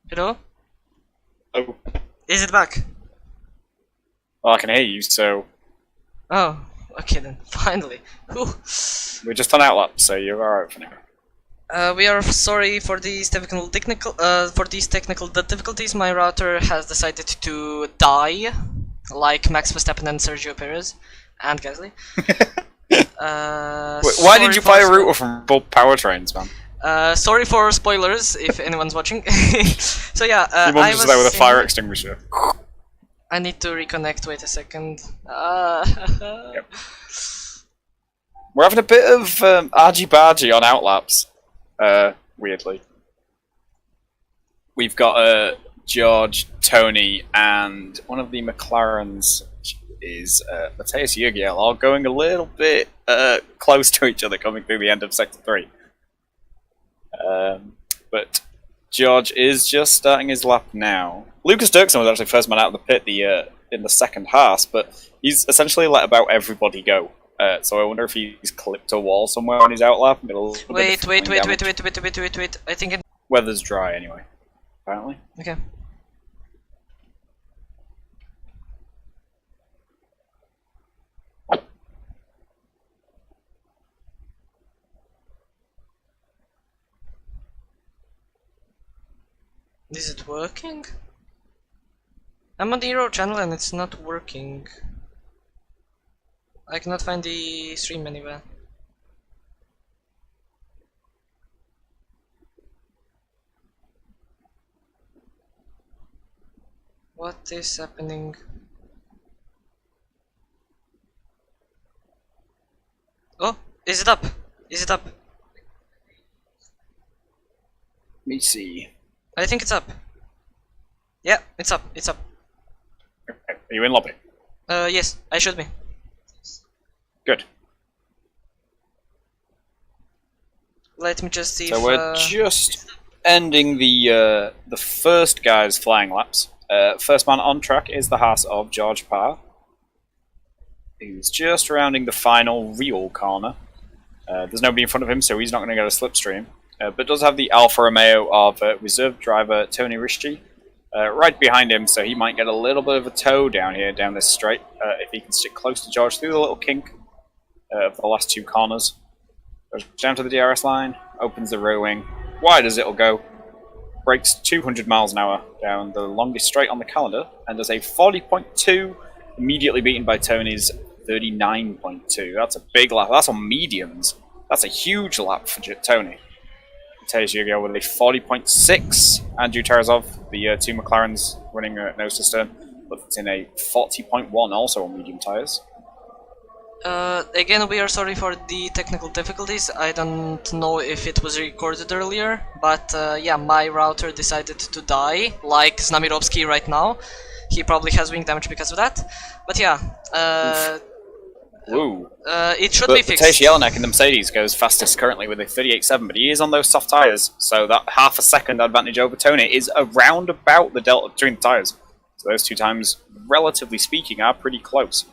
Hello? Oh, Is it back? well, I can hear you, so Oh, okay then, finally. Whew. we're just on outlap, so you're alright for now. We are sorry for these technical difficulties. My router has decided to die, like Max Verstappen and Sergio Perez and Gasly. Wait, why did you buy a router from both powertrains, man? Sorry for spoilers if anyone's watching. So yeah, Your mum I was was there with a in- fire extinguisher. I need to reconnect. Wait a second. Yep. We're having a bit of argy-bargy on outlaps, weirdly. We've got George, Tony, and one of the McLarens is Matthias Jurgiel, all going a little bit close to each other coming through the end of Sector 3. But George is just starting his lap now. Lucas Dirksen was actually first man out of the pit in the second half, but he's essentially let about everybody go. So I wonder if he's clipped a wall somewhere on his outlap. Wait. I think it. Weather's dry anyway, apparently. Okay. Is it working? I'm on the Ero channel and it's not working. I cannot find the stream anywhere. What is happening? Oh, is it up? Is it up? Let me see. I think it's up. Yeah, it's up. It's up. Okay. Are you in lobby? Yes, I should be. Good. Let me just see So if, we're just ending the first guy's flying laps. First man on track is the Haas of George Parr. He's just rounding the final real corner. There's nobody in front of him, so he's not going to get a slipstream. But does have the Alfa Romeo of reserve driver Tony Rischi right behind him, so he might get a little bit of a tow down here, down this straight, if he can stick close to George through the little kink of the last two corners. Goes down to the DRS line, opens the rear wing, wide as it'll go, brakes 200 miles an hour down the longest straight on the calendar, and does a 40.2, immediately beaten by Tony's 39.2. That's a big lap. That's on mediums. That's a huge lap for Tony. Matthias Jurgiel with a 40.6. Andrew Tarasov, the two McLarens running nose to stern, puts in a 40.1, also on medium tyres. Again, we are sorry for the technical difficulties. I don't know if it was recorded earlier, but yeah, my router decided to die, like Znamirovsky right now. He probably has wing damage because of that. But yeah, Woo. it should be fixed. Matej Jelinek in the Mercedes goes fastest currently with a 38.7, but he is on those soft tyres, so that half a second advantage over Tony is around about the delta between the tyres. So those two times, relatively speaking, are pretty close.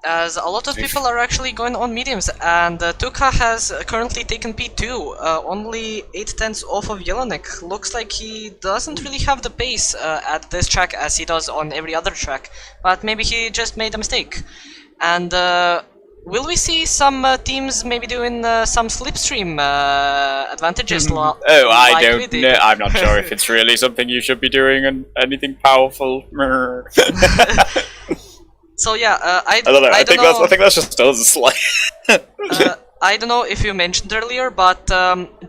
As a lot of people are actually going on mediums, and Tuka has currently taken P2, only 8/10 off of Jelinek. Looks like he doesn't really have the pace at this track as he does on every other track, but maybe he just made a mistake. And will we see some teams maybe doing some slipstream advantages? Oh, I don't know. I'm not sure if it's really something you should be doing and anything powerful. So yeah, I don't know. I think know. that's just us. Like, I don't know if you mentioned earlier, but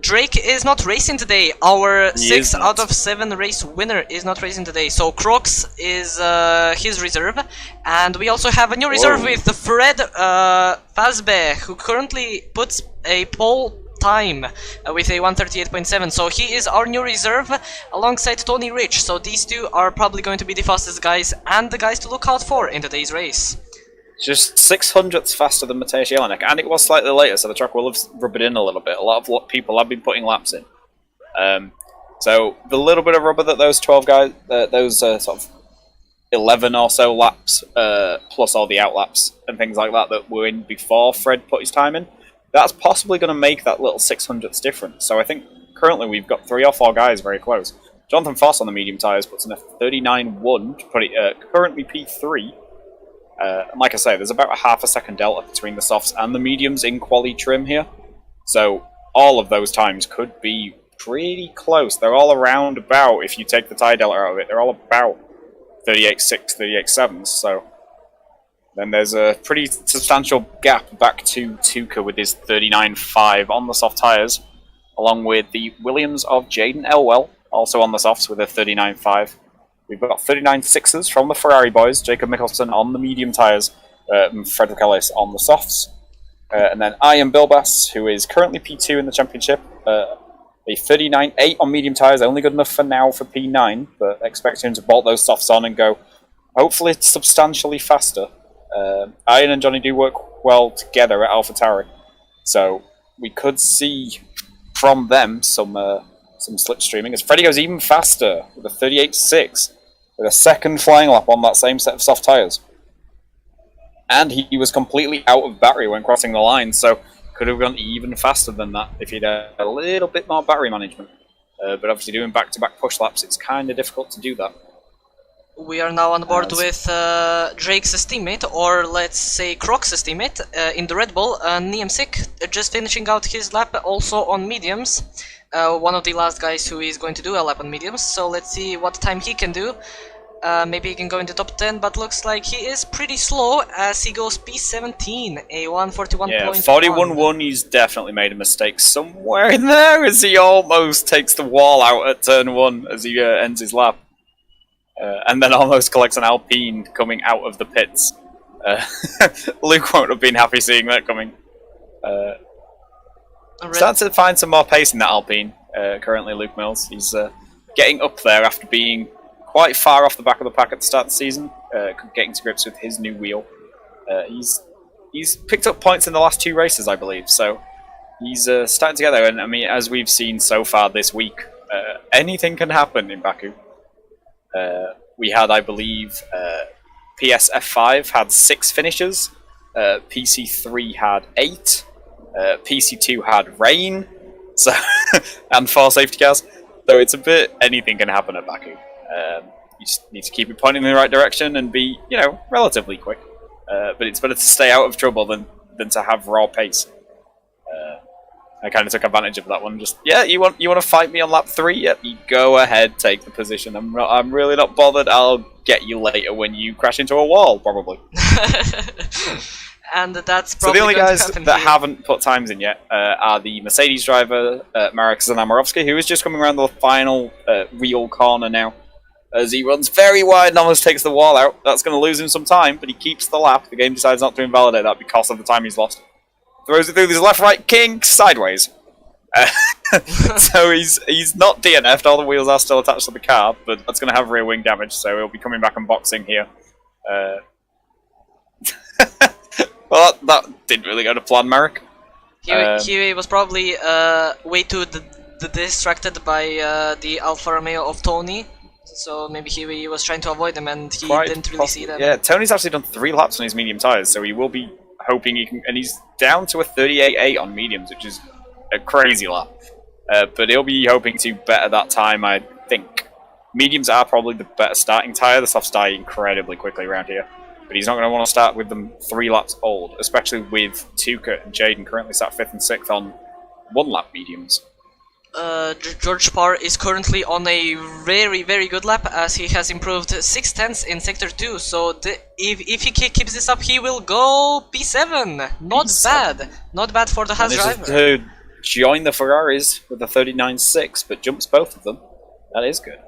Drake is not racing today. Our 6 out of 7 race winner is not racing today. So Crocs is his reserve, and we also have a new reserve with Fred Fazbe, who currently puts a pole time with a 138.7. So he is our new reserve alongside Tony Rich. So these two are probably going to be the fastest guys and the guys to look out for in today's race. just 600ths faster than Matthias Jelinek, and it was slightly later, so the track will have rubbered in a little bit. A lot of people have been putting laps in. So the little bit of rubber that those 12 guys, those sort of 11 or so laps, plus all the outlaps and things like that were in before Fred put his time in, that's possibly going to make that little 600ths difference. So I think currently we've got 3 or 4 guys very close. Jonathan Foss on the medium tyres puts in a 39.1 to put it currently P3. And like I say, there's about a half a second delta between the softs and the mediums in quali trim here. So all of those times could be pretty close. They're all around about, if you take the tyre delta out of it, they're all about 38.6, 38.7. So then there's a pretty substantial gap back to Tuka with his 39.5 on the soft tyres, along with the Williams of Jaden Elwell, also on the softs with a 39.5. We've got 39.6s from the Ferrari boys, Jacob Mickelson on the medium tyres, Frederick Ellis on the softs. And then Ian Bilbas, who is currently P2 in the championship, a 39.8 on medium tyres, only good enough for now for P9, but expect him to bolt those softs on and go, hopefully substantially faster. Ian and Johnny do work well together at AlphaTauri, so we could see from them some slipstreaming, as Freddie goes even faster with a 38.6, with a second flying lap on that same set of soft tyres. And he was completely out of battery when crossing the line, so could have gone even faster than that if he'd had a little bit more battery management. But obviously doing back-to-back push laps, it's kind of difficult to do that. We are now on board with Drake's teammate, or let's say Croc's teammate, in the Red Bull, Niemsik, just finishing out his lap also on mediums. One of the last guys who is going to do a lap on mediums, so let's see what time he can do. Maybe he can go in the top 10, but looks like he is pretty slow as he goes P17, a 141.1. Yeah, 41.1, he's definitely made a mistake somewhere in there as he almost takes the wall out at turn 1 as he ends his lap. And then almost collects an Alpine coming out of the pits. Luke won't have been happy seeing that coming. Starting to find some more pace in that Alpine, currently Luke Mills. He's getting up there after being quite far off the back of the pack at the start of the season, getting to grips with his new wheel. He's picked up points in the last 2 races, I believe, so he's starting to get there. And I mean, as we've seen so far this week, anything can happen in Baku. We had, I believe, PS F5 had 6 finishes, PC3 had 8, PC2 had rain, so and 4 safety cars. So it's a bit, anything can happen at Baku. You just need to keep it pointing in the right direction and be, you know, relatively quick. But it's better to stay out of trouble than to have raw pace. I kind of took advantage of that one. Just, yeah, you want to fight me on lap 3? Yep, you go ahead, take the position. I'm really not bothered. I'll get you later when you crash into a wall, probably. And that's so probably the only guys that here. haven't put times in yet are the Mercedes driver, Marek Zanamorovsky, who is just coming around the final real corner now. As he runs very wide and almost takes the wall out. That's going to lose him some time, but he keeps the lap. The game decides not to invalidate that because of the time he's lost. Throws it through this left-right kink sideways. So he's not DNF'd, all the wheels are still attached to the car, but that's going to have rear wing damage, so he'll be coming back and boxing here. Well, that didn't really go to plan, Marek. He was probably way too distracted by the Alfa Romeo of Tony, so maybe he was trying to avoid them and he didn't really see them. Yeah, Tony's actually done 3 laps on his medium tyres, so he will be hoping he can, and he's down to a 38.8 on mediums, which is a crazy lap. But he'll be hoping to better that time, I think. Mediums are probably the better starting tyre. The softs die incredibly quickly around here. But he's not going to want to start with them 3 laps old, especially with Tuka and Jaden currently sat 5th and 6th on 1 lap mediums. George Parr is currently on a very, very good lap as he has improved 6 tenths in Sector 2, so if he keeps this up he will go P7. Not P7. Bad. Not bad for the Haas driver. To join the Ferraris with a 39.6, but jumps both of them. That is good.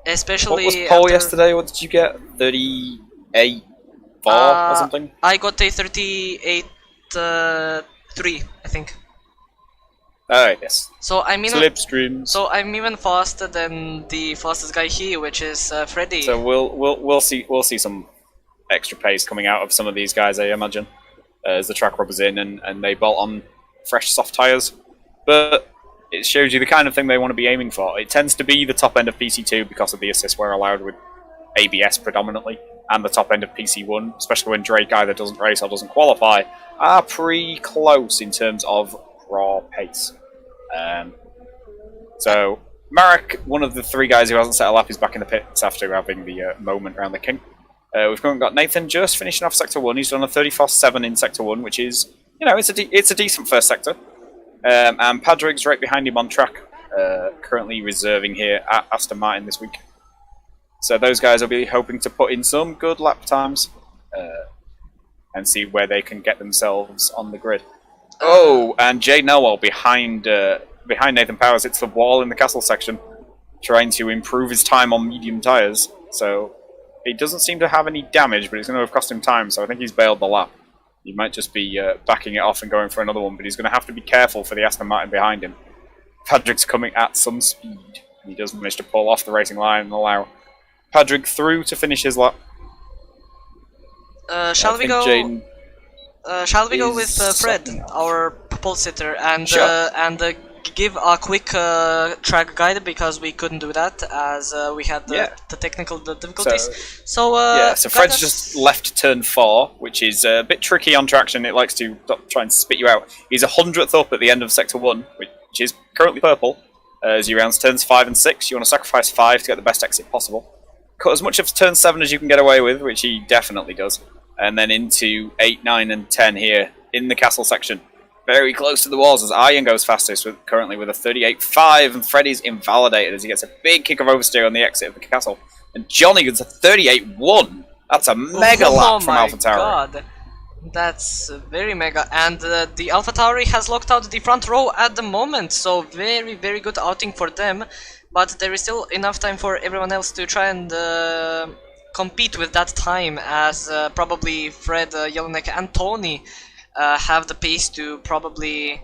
Especially what was pole yesterday? What did you get? 38.4 or something? I got a 38.3, I think. Oh yes. So I'm even slipstreams. So I'm even faster than the fastest guy here, which is Freddy. So we'll see some extra pace coming out of some of these guys, I imagine, as the track rubbers in and they bolt on fresh soft tyres. But it shows you the kind of thing they want to be aiming for. It tends to be the top end of PC2 because of the assists we're allowed with ABS predominantly, and the top end of PC1, especially when Drake either doesn't race or doesn't qualify, are pretty close in terms of raw pace. So Marek, one of the 3 guys who hasn't set a lap, is back in the pits after having the moment around the king. We've currently got Nathan just finishing off Sector 1. He's done a 34.7 in Sector 1, which is, you know, it's a decent first sector. And Padraig's right behind him on track, currently reserving here at Aston Martin this week. So those guys will be hoping to put in some good lap times and see where they can get themselves on the grid. Oh, and Jay Noel behind Nathan Powers. It's the wall in the castle section, trying to improve his time on medium tyres. So he doesn't seem to have any damage, but it's going to have cost him time, so I think he's bailed the lap. He might just be backing it off and going for another one, but he's going to have to be careful for the Aston Martin behind him. Padraig's coming at some speed. He does manage to pull off the racing line and allow Padraig through to finish his lap. Shall we go with Fred, our pole sitter, and give a quick track guide, because we couldn't do that as we had the technical difficulties. So Fred's just left turn 4, which is a bit tricky on traction. It likes to try and spit you out. He's 100th up at the end of Sector 1, which is currently purple. As he rounds turns 5 and 6, you want to sacrifice 5 to get the best exit possible. Cut as much of turn 7 as you can get away with, which he definitely does. And then into 8, 9 and 10 here in the castle section. Very close to the walls as Ian goes fastest, currently with a 38.5, and Freddy's invalidated as he gets a big kick of oversteer on the exit of the castle. And Johnny gets a 38.1. That's a mega lap from AlphaTauri. God. That's very mega. And the AlphaTauri has locked out the front row at the moment, so very, very good outing for them. But there is still enough time for everyone else to try and compete with that time, as probably Fred, Jelinek and Tony have the pace to probably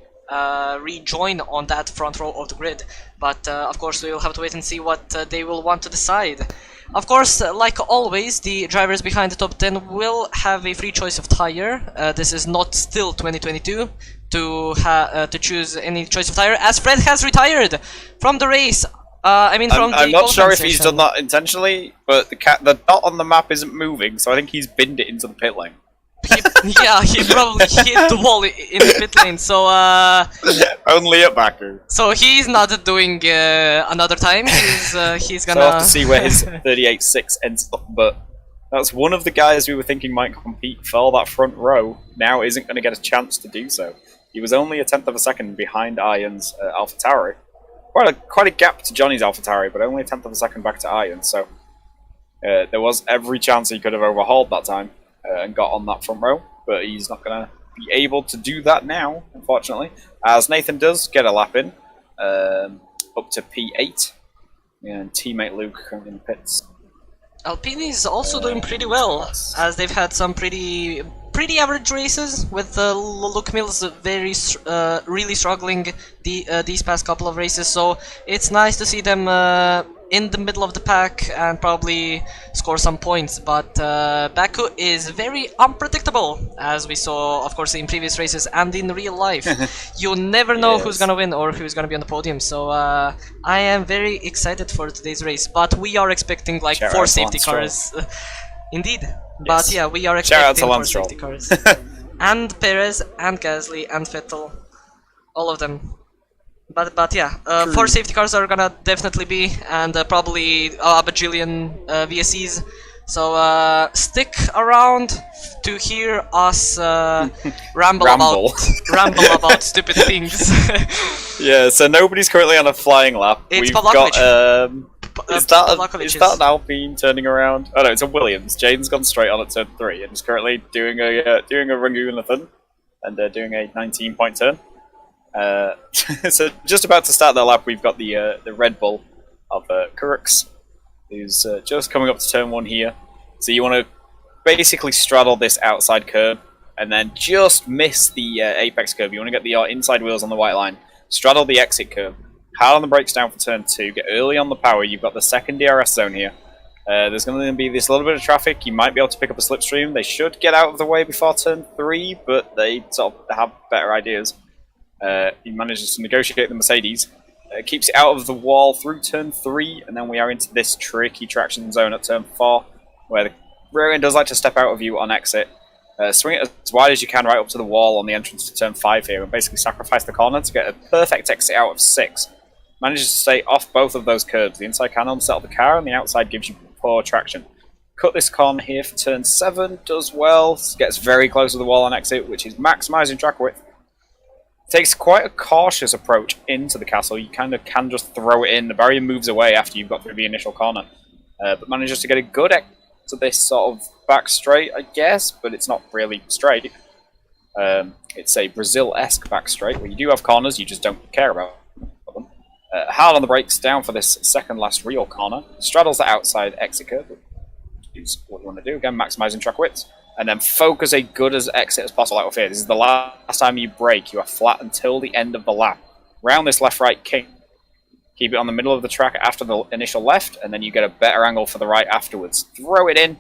rejoin on that front row of the grid. But of course we will have to wait and see what they will want to decide. Of course, like always, the drivers behind the top 10 will have a free choice of tire. This is not still 2022 to choose any choice of tire, as Fred has retired from the race. I'm not sure if he's done that intentionally, but the dot on the map isn't moving, so I think he's binned it into the pit lane. He probably hit the wall in the pit lane, so only a backer. So he's not doing another time. He's gonna. So I'll have to see where his 38.6 ends up, but that's one of the guys we were thinking might compete for that front row. Now isn't going to get a chance to do so. He was only a 10th of a second behind Iron's AlphaTauri. Quite a gap to Johnny's AlphaTauri, but only a 10th of a second back to Iron. So there was every chance he could have overhauled that time and got on that front row, but he's not going to be able to do that now, unfortunately, as Nathan does get a lap in, up to P8, and teammate Luke currently in the pits. Alpine is also doing pretty well, as they've had some pretty average races, with Luke Mills really struggling these past couple of races, so it's nice to see them in the middle of the pack and probably score some points. But Baku is very unpredictable, as we saw, of course, in previous races and in real life. You never know who's gonna win or who's gonna be on the podium, so I am very excited for today's race, but we are expecting like 4 safety cars. Indeed. Yes. But yeah, we are expecting 4 safety cars. And Perez, and Gasly, and Vettel. All of them. But yeah, 4 safety cars are gonna definitely be, and probably a bajillion VSEs. So stick around to hear us ramble about stupid things. Yeah, so nobody's currently on a flying lap. It's We've got is that an Alpine turning around? Oh no, it's a Williams. Jaden's gone straight on at turn 3 and is currently doing a Rangoon and doing a 19-point turn. So just about to start their lap, we've got the Red Bull of Kurux, who's just coming up to turn 1 here. So you want to basically straddle this outside curb and then just miss the apex curb. You want to get the inside wheels on the white line, straddle the exit curb, hard on the brakes down for turn 2, get early on the power. You've got the second DRS zone here. There's going to be this little bit of traffic. You might be able to pick up a slipstream. They should get out of the way before turn 3, but they sort of have better ideas. He manages to negotiate the Mercedes, keeps it out of the wall through turn 3, and then we are into this tricky traction zone at turn 4, where the rear end does like to step out of you on exit. Swing it as wide as you can right up to the wall on the entrance to turn 5 here, and basically sacrifice the corner to get a perfect exit out of 6. manages to stay off both of those curbs. The inside can unsettle the car, and the outside gives you poor traction. Cut this corner here for turn 7, does well, gets very close to the wall on exit, which is maximising track width. Takes quite a cautious approach into the castle. You kind of can just throw it in. The barrier moves away after you've got through the initial corner, but manages to get a good exit to this sort of back straight, I guess, but it's not really straight. It's a Brazil-esque back straight, where you do have corners, you just don't care about them. Hard on the brakes, down for this second last real corner. Straddles the outside exit curve, which is what you want to do. Again, maximising track width. And then focus a good as exit as possible out of here. This is the last time you brake. You are flat until the end of the lap. Round this left-right kick. Keep it on the middle of the track after the initial left, and then you get a better angle for the right afterwards. Throw it in.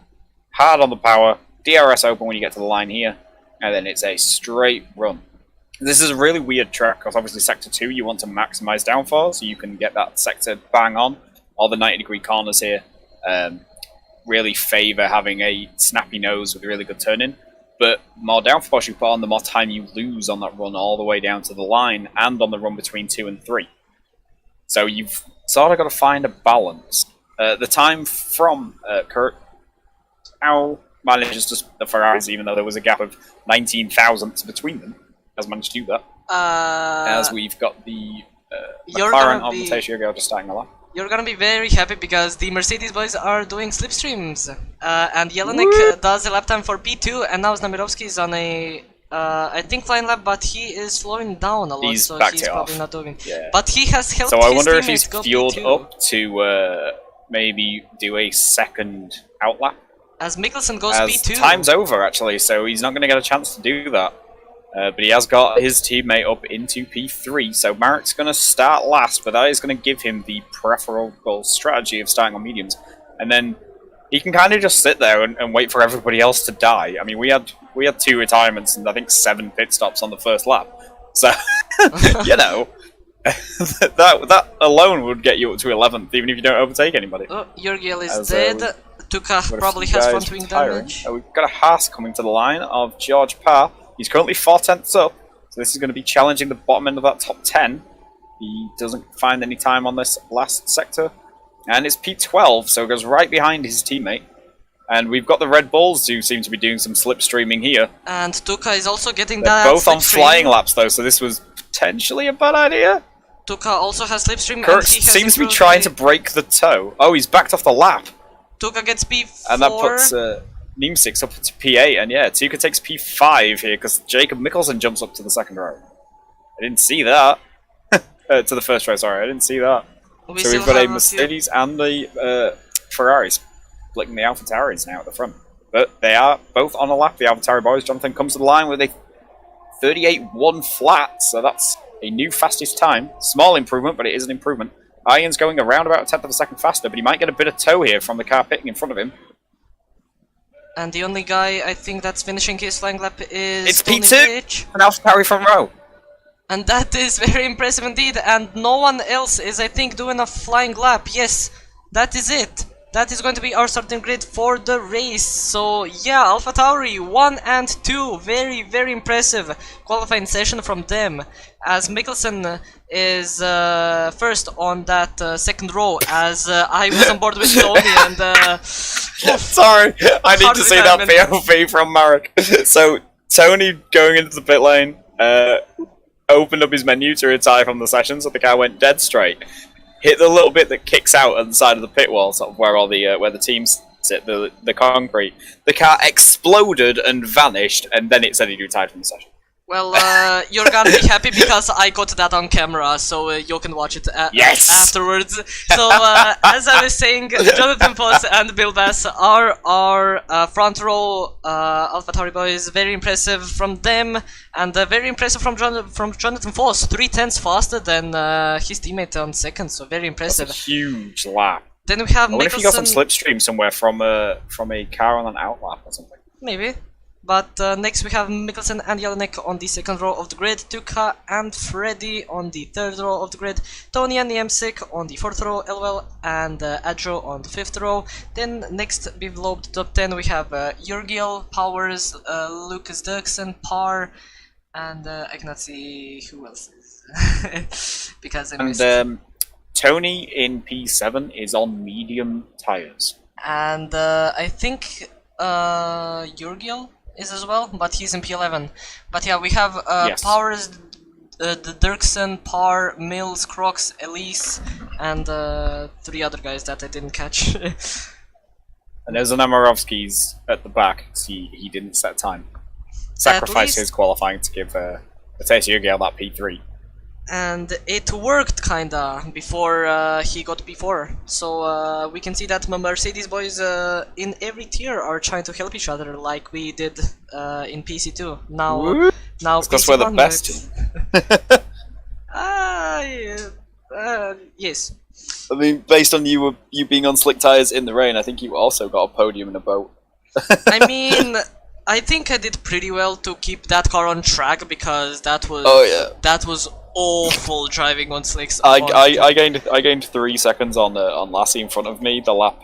Hard on the power. DRS open when you get to the line here. And then it's a straight run. This is a really weird track, because obviously Sector 2 you want to maximise downforce, so you can get that sector bang on. All the 90-degree corners here really favour having a snappy nose with a really good turn-in. But more downforce you put on, the more time you lose on that run all the way down to the line, and on the run between 2 and 3. So you've sort of got to find a balance. The time from Kurt now manages to the Ferraris, even though there was a gap of 19 thousandths between them, has managed to do that. As we've got the McLaren on Montecio just starting the lap. You're gonna be very happy because the Mercedes boys are doing slipstreams, and Jelinek does a lap time for P2, and now Znamirovski is on a I think flying lap, but he is slowing down a lot, so he's probably not doing. Yeah. But he has helped. So I wonder if he's fueled up to maybe do a second outlap. As Mikkelsen goes P2. Time's over actually, so he's not going to get a chance to do that. But he has got his teammate up into P3, so Marek's going to start last, but that is going to give him the preferable strategy of starting on mediums. And then he can kind of just sit there and wait for everybody else to die. I mean, we had 2 retirements and I think 7 pit stops on the first lap. So, you know, that alone would get you up to 11th, even if you don't overtake anybody. Oh, Jurgiel is dead. Tuka probably has front wing damage. We've got a Haas coming to the line of George Parr. He's currently 4/10ths up, so this is going to be challenging the bottom end of that top 10. He doesn't find any time on this last sector. And it's P12, so it goes right behind his teammate. And we've got the Red Bulls who seem to be doing some slipstreaming here. And Tuka is also getting They're both on flying laps though, so this was potentially a bad idea. Tuka also has slipstream. Kurt seems to be trying to break the toe. Oh, he's backed off the lap. Tuka gets P4. And that puts Neem6 up to P8, and yeah, Tuka takes P5 here because Jacob Mikkelsen jumps up to the second row. I didn't see that. To the first row, sorry, I didn't see that. So we've got a Mercedes and a Ferrari splitting the AlphaTauris now at the front. But they are both on a lap, the AlphaTauri boys. Jonathan comes to the line with a 38.1 flat, so that's a new fastest time. Small improvement, but it is an improvement. Iron's going around about a 10th of a second faster, but he might get a bit of tow here from the car pitting in front of him. And the only guy I think that's finishing his flying lap is it's P2, an AlphaTauri front row. And that is very impressive indeed, and no one else is, I think, doing a flying lap. Yes, that is it. That is going to be our starting grid for the race. So yeah, AlphaTauri 1 and 2, very, very impressive qualifying session from them. As Mikkelsen is first on that second row, as I was on board with Tony and... Sorry, I need to see that POV from Marek. So, Tony going into the pit lane, opened up his menu to retire from the session, so the car went dead straight. Hit the little bit that kicks out on the side of the pit wall, sort of where all the where the teams sit, the concrete. The car exploded and vanished, and then it said he retired from the session. Well, you're gonna be happy because I got that on camera, so you can watch it afterwards. So, as I was saying, Jonathan Voss and Bill Bass are our front row AlphaTauri boys. Very impressive from them, and very impressive from Jonathan Voss. 3/10 faster than his teammate on second, so very impressive. That's a huge lap. Then we have I wonder if he got some slipstream somewhere from a car on an outlap or something. Maybe. But next we have Mikkelsen and Jelinek on the second row of the grid, Tuka and Freddy on the third row of the grid, Tony and Niemsik on the fourth row, Elwell and Adjo on the fifth row. Then next below the top 10 we have Jurgiel, Powers, Lucas Dirksen, Parr, and I cannot see who else is because I missed. And Tony in P7 is on medium tyres. And I think Jurgil is as well, but he's in P11. But yeah, we have Yes. Powers, the Dirksen, Parr, Mills, Crocs, Elise, and 3 other guys that I didn't catch. And there's an Amarovsky's at the back, because he didn't set time. Sacrifice his qualifying to give Matej Jurgil that P3. And it worked kinda before he got P4. So we can see that Mercedes boys in every tier are trying to help each other, like we did in PC2. Now Because we're the best. Yes. I mean, based on you being on slick tyres in the rain, I think you also got a podium in a boat. I mean, I think I did pretty well to keep that car on track, because that was that was awful driving on slicks. I gained 3 seconds on Lassie in front of me the lap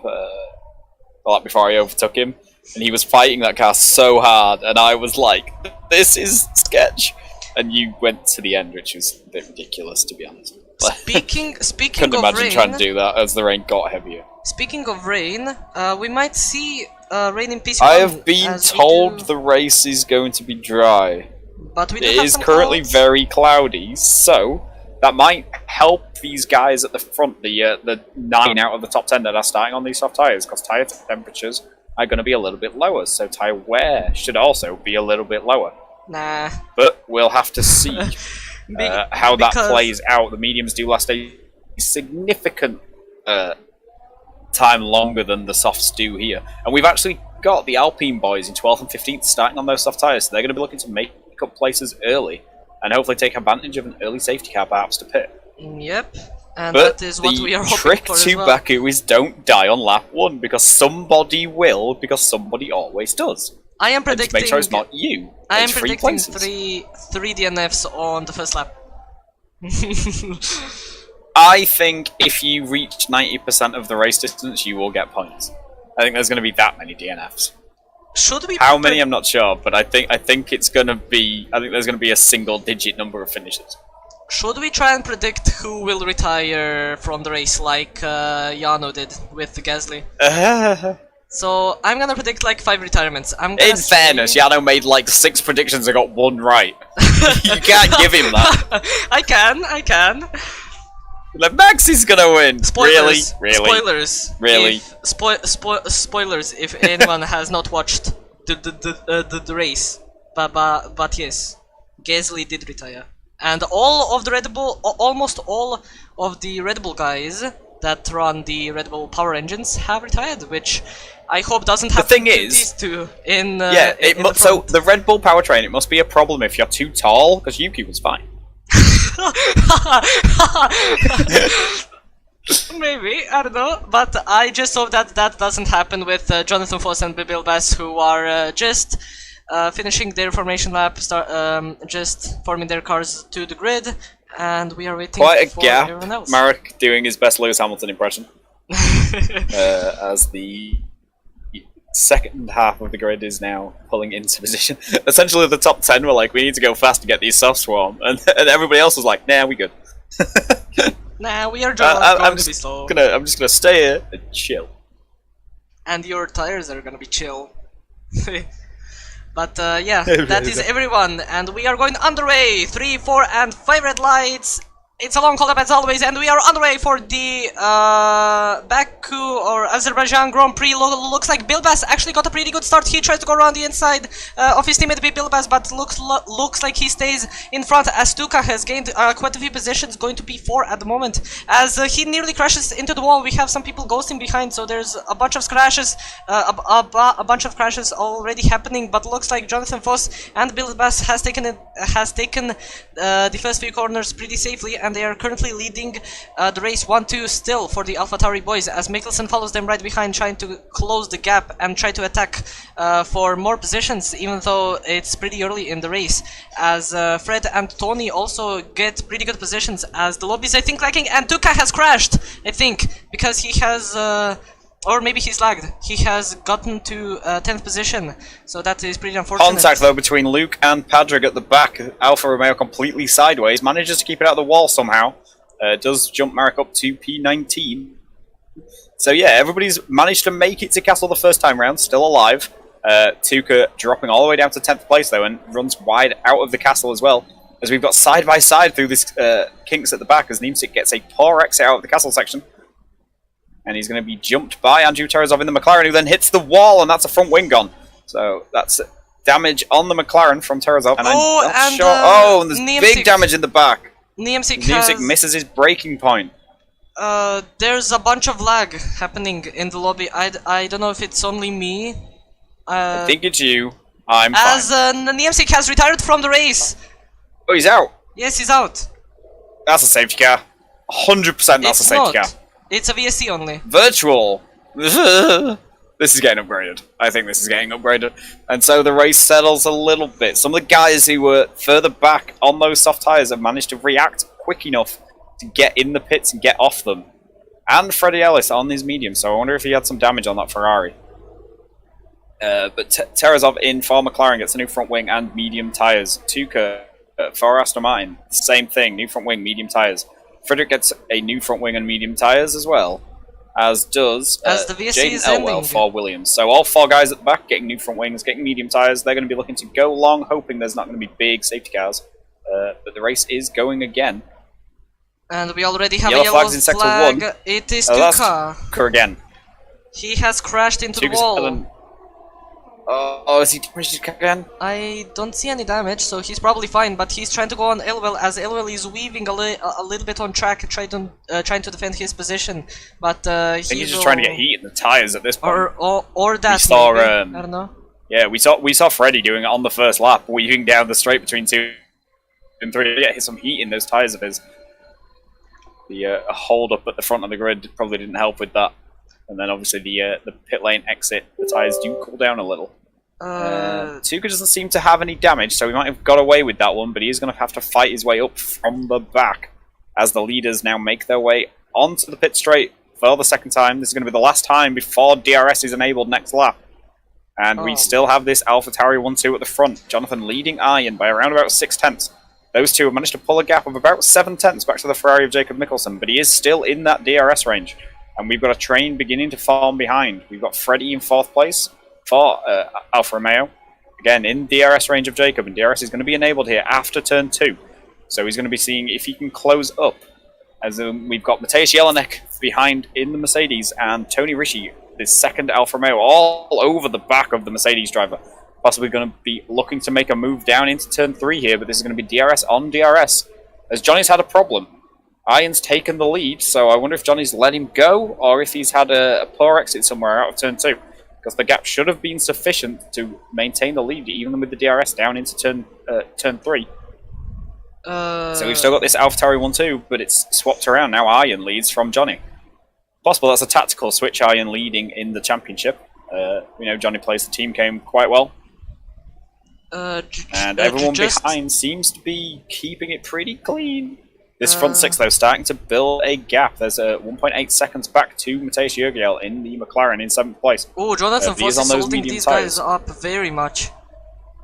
before I overtook him, and he was fighting that car so hard, and I was like, "This is sketch." And you went to the end, which was a bit ridiculous, to be honest. Speaking Couldn't of imagine rain, trying to do that as the rain got heavier. Speaking of rain, we might see rain in PC1. I have been told the race is going to be dry. But we do It have is some currently clouds. very cloudy, so that might help these guys at the front, the 9 out of the top 10 that are starting on these soft tyres, because tyre temperatures are going to be a little bit lower, so tyre wear should also be a little bit lower. Nah. But we'll have to see how that plays out. The mediums do last a significant time longer than the softs do here. And we've actually got the Alpine boys in 12th and 15th starting on those soft tyres, so they're going to be looking to make up places early and hopefully take advantage of an early safety car perhaps to pit. Yep. And But that is what we are the hoping trick for as to well. Baku is don't die on lap 1, because somebody will, because somebody always does. I am And to predicting. make sure it's not you. I am it's three predicting places. three DNFs on the first lap. I think if you reach 90% of the race distance, you will get points. I think there's going to be that many DNFs. Should we? How many? I'm not sure, but I think it's going to be. I think there's going to be a single-digit number of finishes. Should we try and predict who will retire from the race, like Jano did with Gasly? So I'm gonna predict like 5 retirements. I'm gonna In fairness, Jano made like 6 predictions and got 1 right. You can't give him that. I can. Like, Max is gonna win. Spoilers. Really? Spoilers. Really? Spoilers. If anyone has not watched the race, but yes, Gasly did retire, and all of the Red Bull, almost all of the Red Bull guys that run the Red Bull power engines have retired, which I hope doesn't happen thing to is, these two in yeah, in the so front. the Red Bull powertrain, it must be a problem if you're too tall, because Yuki was fine. Maybe, I don't know, but I just hope that that doesn't happen with Jonathan Foss and Bibil Bass, who are just finishing their formation lap, just forming their cars to the grid, and we are waiting Quite a for gap. everyone else. Marek doing his best Lewis Hamilton impression as the second half of the grid is now pulling into position. Essentially, the top 10 were like, we need to go fast to get these soft swarm, and everybody else was like, nah, we good. Nah, we are just going to be slow. I'm just gonna stay here and chill. And your tires are gonna be chill. But yeah, that is everyone, and we are going underway. 3, 4, and 5 red lights. It's a long call up as always, and we are underway for the Baku or Azerbaijan Grand Prix. Looks like Bilbas actually got a pretty good start. He tries to go around the inside of his teammate Bilbas, but looks like he stays in front. As Tuka has gained quite a few positions, going to P4 at the moment. As he nearly crashes into the wall, we have some people ghosting behind, so there's a bunch of crashes, a bunch of crashes already happening. But looks like Jonathan Foss and Bilbas has taken the first few corners pretty safely, and they are currently leading the race 1-2 still for the AlphaTauri boys, as Mikkelsen follows them right behind, trying to close the gap and try to attack for more positions, even though it's pretty early in the race, as Fred and Tony also get pretty good positions, as the lobby is, I think, lagging, and Tuka has crashed, I think, because he has... or maybe he's lagged. He has gotten to 10th position, so that is pretty unfortunate. Contact though between Luke and Padraig at the back. Alfa Romeo completely sideways, manages to keep it out of the wall somehow. Does jump Marek up to P19. So yeah, everybody's managed to make it to Castle the first time round, still alive. Tuka dropping all the way down to 10th place though, and runs wide out of the castle as well. As we've got side by side through this kinks at the back, as Neemsik gets a poor exit out of the castle section. And he's going to be jumped by Andrew Terezov in the McLaren, who then hits the wall, and that's a front wing gone. So that's damage on the McLaren from Terezov. And I'm sure. Oh, and there's big damage in the back. Neemsik misses his braking point. There's a bunch of lag happening in the lobby. I don't know if it's only me. I think it's you. I'm fine. As Neemsik has retired from the race. Oh, he's out. Yes, he's out. That's a safety car. 100% that's a safety car. It's a VSC only. Virtual. This is getting upgraded. I think this is getting upgraded. And so the race settles a little bit. Some of the guys who were further back on those soft tyres have managed to react quick enough to get in the pits and get off them. And Freddie Ellis on his medium, so I wonder if he had some damage on that Ferrari. But Terezov in for McLaren gets a new front wing and medium tyres. Tuka for Aston Martin, same thing, new front wing, medium tyres. Frederick gets a new front wing and medium tyres as well, as does the VSC Jaden Elwell for Williams. So all four guys at the back getting new front wings, getting medium tyres. They're going to be looking to go long, hoping there's not going to be big safety cars. But the race is going again. And we already have a yellow flags in sector flag. 1. It is Tuka again. He has crashed into the wall. Oh, is he damaged again? I don't see any damage, so he's probably fine. But he's trying to go on Elwell, as Elwell is weaving a little bit on track, trying to defend his position. But I think he's just trying to get heat in the tires at this point. Or that. We saw, I don't know. Yeah, we saw Freddie doing it on the first lap, weaving down the straight between 2 and 3 to get some heat in those tires of his. The hold up at the front of the grid probably didn't help with that. And then obviously the pit lane exit, the tyres do cool down a little. Tuka doesn't seem to have any damage, so he might have got away with that one, but he is going to have to fight his way up from the back as the leaders now make their way onto the pit straight for the second time. This is going to be the last time before DRS is enabled next lap. And we still have this AlphaTauri 1-2 at the front. Jonathan leading Iron by around about 6 tenths. Those two have managed to pull a gap of about 7 tenths back to the Ferrari of Jacob Mickelson, but he is still in that DRS range. And we've got a train beginning to form behind. We've got Freddie in 4th place for Alfa Romeo. Again, in DRS range of Jacob, and DRS is going to be enabled here after turn 2. So he's going to be seeing if he can close up. As we've got Mateusz Jelinek behind in the Mercedes, and Tony Rishi, the second Alfa Romeo, all over the back of the Mercedes driver. Possibly going to be looking to make a move down into turn 3 here, but this is going to be DRS on DRS. As Johnny's had a problem. Iron's taken the lead, so I wonder if Johnny's let him go, or if he's had a poor exit somewhere out of turn 2. Because the gap should have been sufficient to maintain the lead, even with the DRS down into turn 3. So we've still got this AlphaTauri 1-2, but it's swapped around. Now Iron leads from Johnny. Possible that's a tactical switch, Iron leading in the championship. We know Johnny plays the team game quite well. And everyone behind seems to be keeping it pretty clean. This front 6, though, starting to build a gap. There's 1.8 seconds back to Mateusz Jurgiel in the McLaren in 7th place. Oh, Jonathan Foss is holding these guys up very much.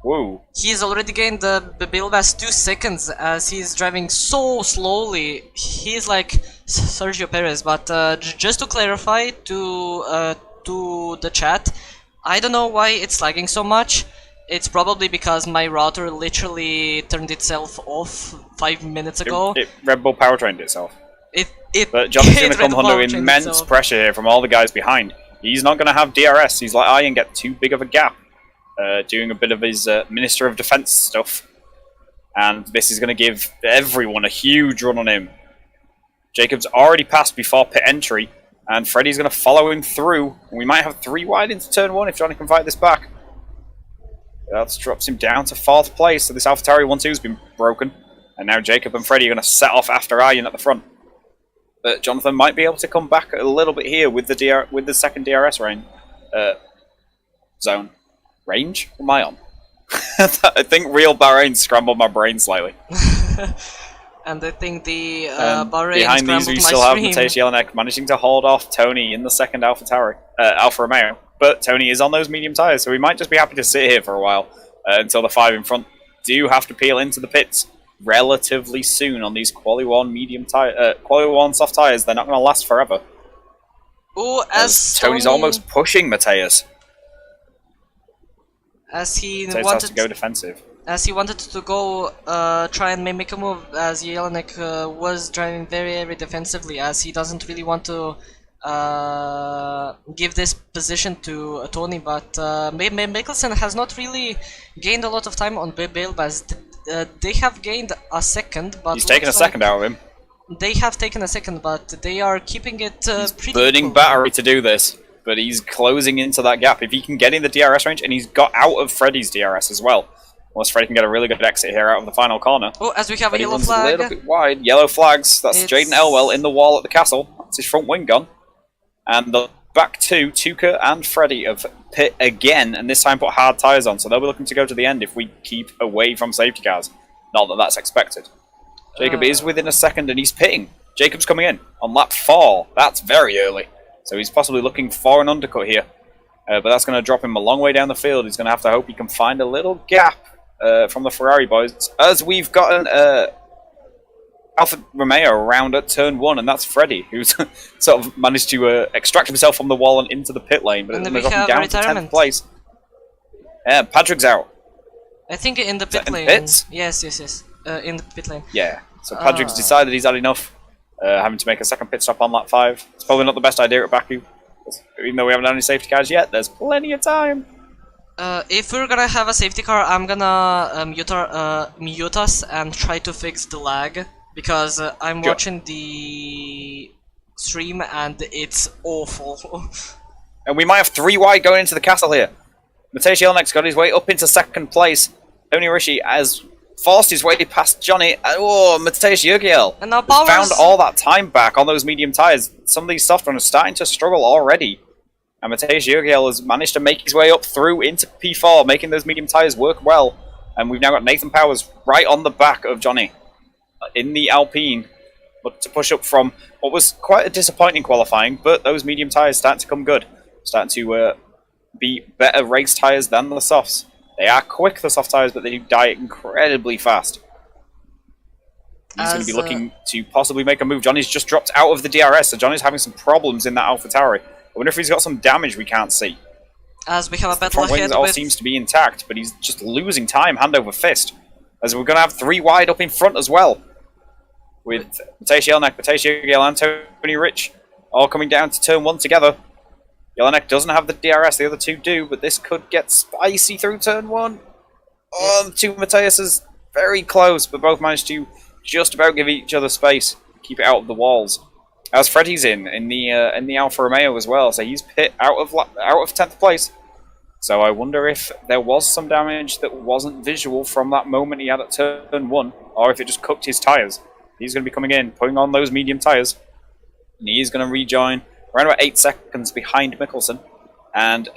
Whoa. He's already gained the Bilbas 2 seconds as he's driving so slowly. He's like Sergio Perez, but just to clarify to the chat, I don't know why it's lagging so much. It's probably because my router literally turned itself off 5 minutes ago. It Red Bull powertrained itself. But John's going to come under immense pressure here from all the guys behind. He's not going to have DRS. He's like Iron get too big of a gap. Doing a bit of his Minister of Defence stuff. And this is going to give everyone a huge run on him. Jacob's already passed before pit entry. And Freddie's going to follow him through. And we might have 3 wide into turn 1 if Johnny can fight this back. That drops him down to 4th place. So this AlphaTauri 1-2 has been broken. And now Jacob and Freddie are going to set off after Iron at the front. But Jonathan might be able to come back a little bit here with the second DRS zone. Range? What am I on? I think real Bahrain scrambled my brain slightly. And I think the Bahrain behind these we still have Mateusz Jelinek managing to hold off Tony in the second Alfa Romeo. But Tony is on those medium tyres, so we might just be happy to sit here for a while until the 5 in front do have to peel into the pits. relatively soon on these Quali 1 Quali 1 soft tyres. They're not going to last forever. Oh, as Tony's almost pushing Mateus. As he Mateus wanted has to go defensive. As he wanted to go try and make a move, as Jelinek was driving very defensively, as he doesn't really want to give this position to Tony, but Mikkelsen has not really gained a lot of time on Bilbaz. They have gained a second, but he's taken a second out of him. They have taken a second, but they are keeping it pretty burning cool. Battery to do this, but he's closing into that gap. If he can get in the DRS range, and he's got out of Freddy's DRS as well. Unless Freddy can get a really good exit here out of the final corner. Oh, as we have but a yellow he runs flag. a little bit wide. Yellow flags. That's Jaden Elwell in the wall at the castle. That's his front wing gone. And the back two, Tuka and Freddy, have pit again, and this time put hard tyres on. So they'll be looking to go to the end if we keep away from safety cars. Not that that's expected. Jacob is within a second, and he's pitting. Jacob's coming in on lap 4. That's very early. So he's possibly looking for an undercut here. But that's going to drop him a long way down the field. He's going to have to hope he can find a little gap from the Ferrari boys, as we've got an Alfa Romeo around at turn 1, and that's Freddy, who's sort of managed to extract himself from the wall and into the pit lane, but it's going to drop him down to 10th place. Yeah, Patrick's out. I think in the pit lane. Pits? Yes, in the pit lane. Yeah, so Patrick's decided he's had enough, having to make a second pit stop on lap 5. It's probably not the best idea at Baku, even though we haven't had any safety cars yet. There's plenty of time. If we're gonna have a safety car, I'm gonna mute us and try to fix the lag, because I'm watching the stream and it's awful. And we might have 3 wide going into the castle here. Matej Jelnek's got his way up into second place. Tony Rishi has forced his way past Johnny. Oh, Matej Jurgiel and now has found all that time back on those medium tyres. Some of these soft runners are starting to struggle already. And Matej Jurgiel has managed to make his way up through into P4, making those medium tyres work well. And we've now got Nathan Powers right on the back of Johnny in the Alpine. But to push up from what was quite a disappointing qualifying, but those medium tyres starting to come good. Starting to be better race tyres than the softs. They are quick, the soft tyres, but they die incredibly fast. He's going to be looking to possibly make a move. Johnny's just dropped out of the DRS, so Johnny's having some problems in that AlphaTauri. I wonder if he's got some damage we can't see. As we have a battle ahead all seems to be intact, but he's just losing time hand over fist. As we're going to have 3 wide up in front as well. With Matej Jelnek, Matej Jurgiel and Tony Rich all coming down to turn 1 together. Jelinek doesn't have the DRS, the other 2 do, but this could get spicy through turn 1. Oh, 2 Mateus is very close, but both managed to just about give each other space, keep it out of the walls. As Freddy's in the Alfa Romeo as well, so he's pit out of 10th place. So I wonder if there was some damage that wasn't visual from that moment he had at turn 1, or if it just cooked his tyres. He's going to be coming in, putting on those medium tyres, and he is going to rejoin around about 8 seconds behind Mikkelsen. And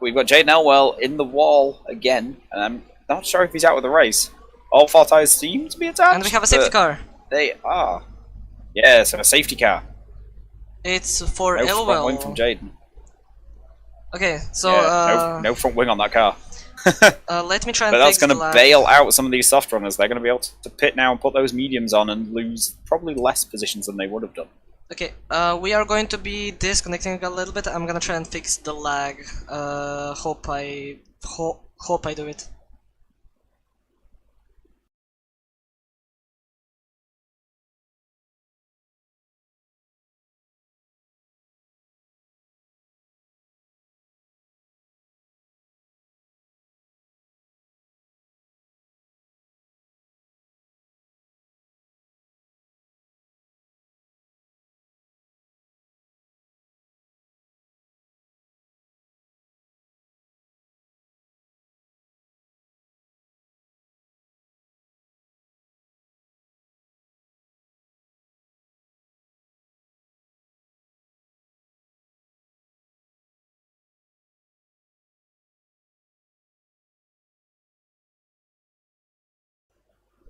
we've got Jaden Elwell in the wall again, and I'm not sure if he's out of the race. All 4 tyres seem to be attached. And we have a safety car. They are. Yes, and a safety car. It's for no Elwell. Front wing from Jaden. Okay, so no front wing on that car. let me try and but that's fix going to bail out some of these soft runners. They're going to be able to pit now and put those mediums on and lose probably less positions than they would have done. Okay, we are going to be disconnecting a little bit. I'm gonna try and fix the lag. Hope I do it.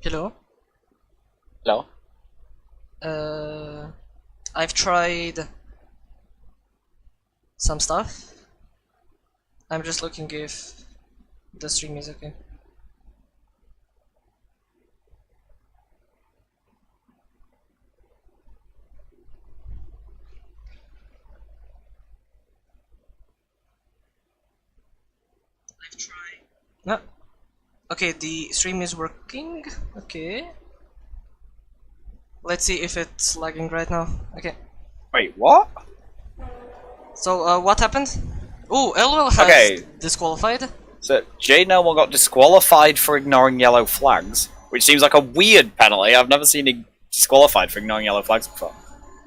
Hello? Hello? I've tried some stuff. I'm just looking if the stream is okay. No. Okay, the stream is working. Okay. Let's see if it's lagging right now. Okay. Wait, what? So, what happened? Ooh, Elwell has disqualified. So, Jade Noble got disqualified for ignoring yellow flags, which seems like a weird penalty. I've never seen him disqualified for ignoring yellow flags before.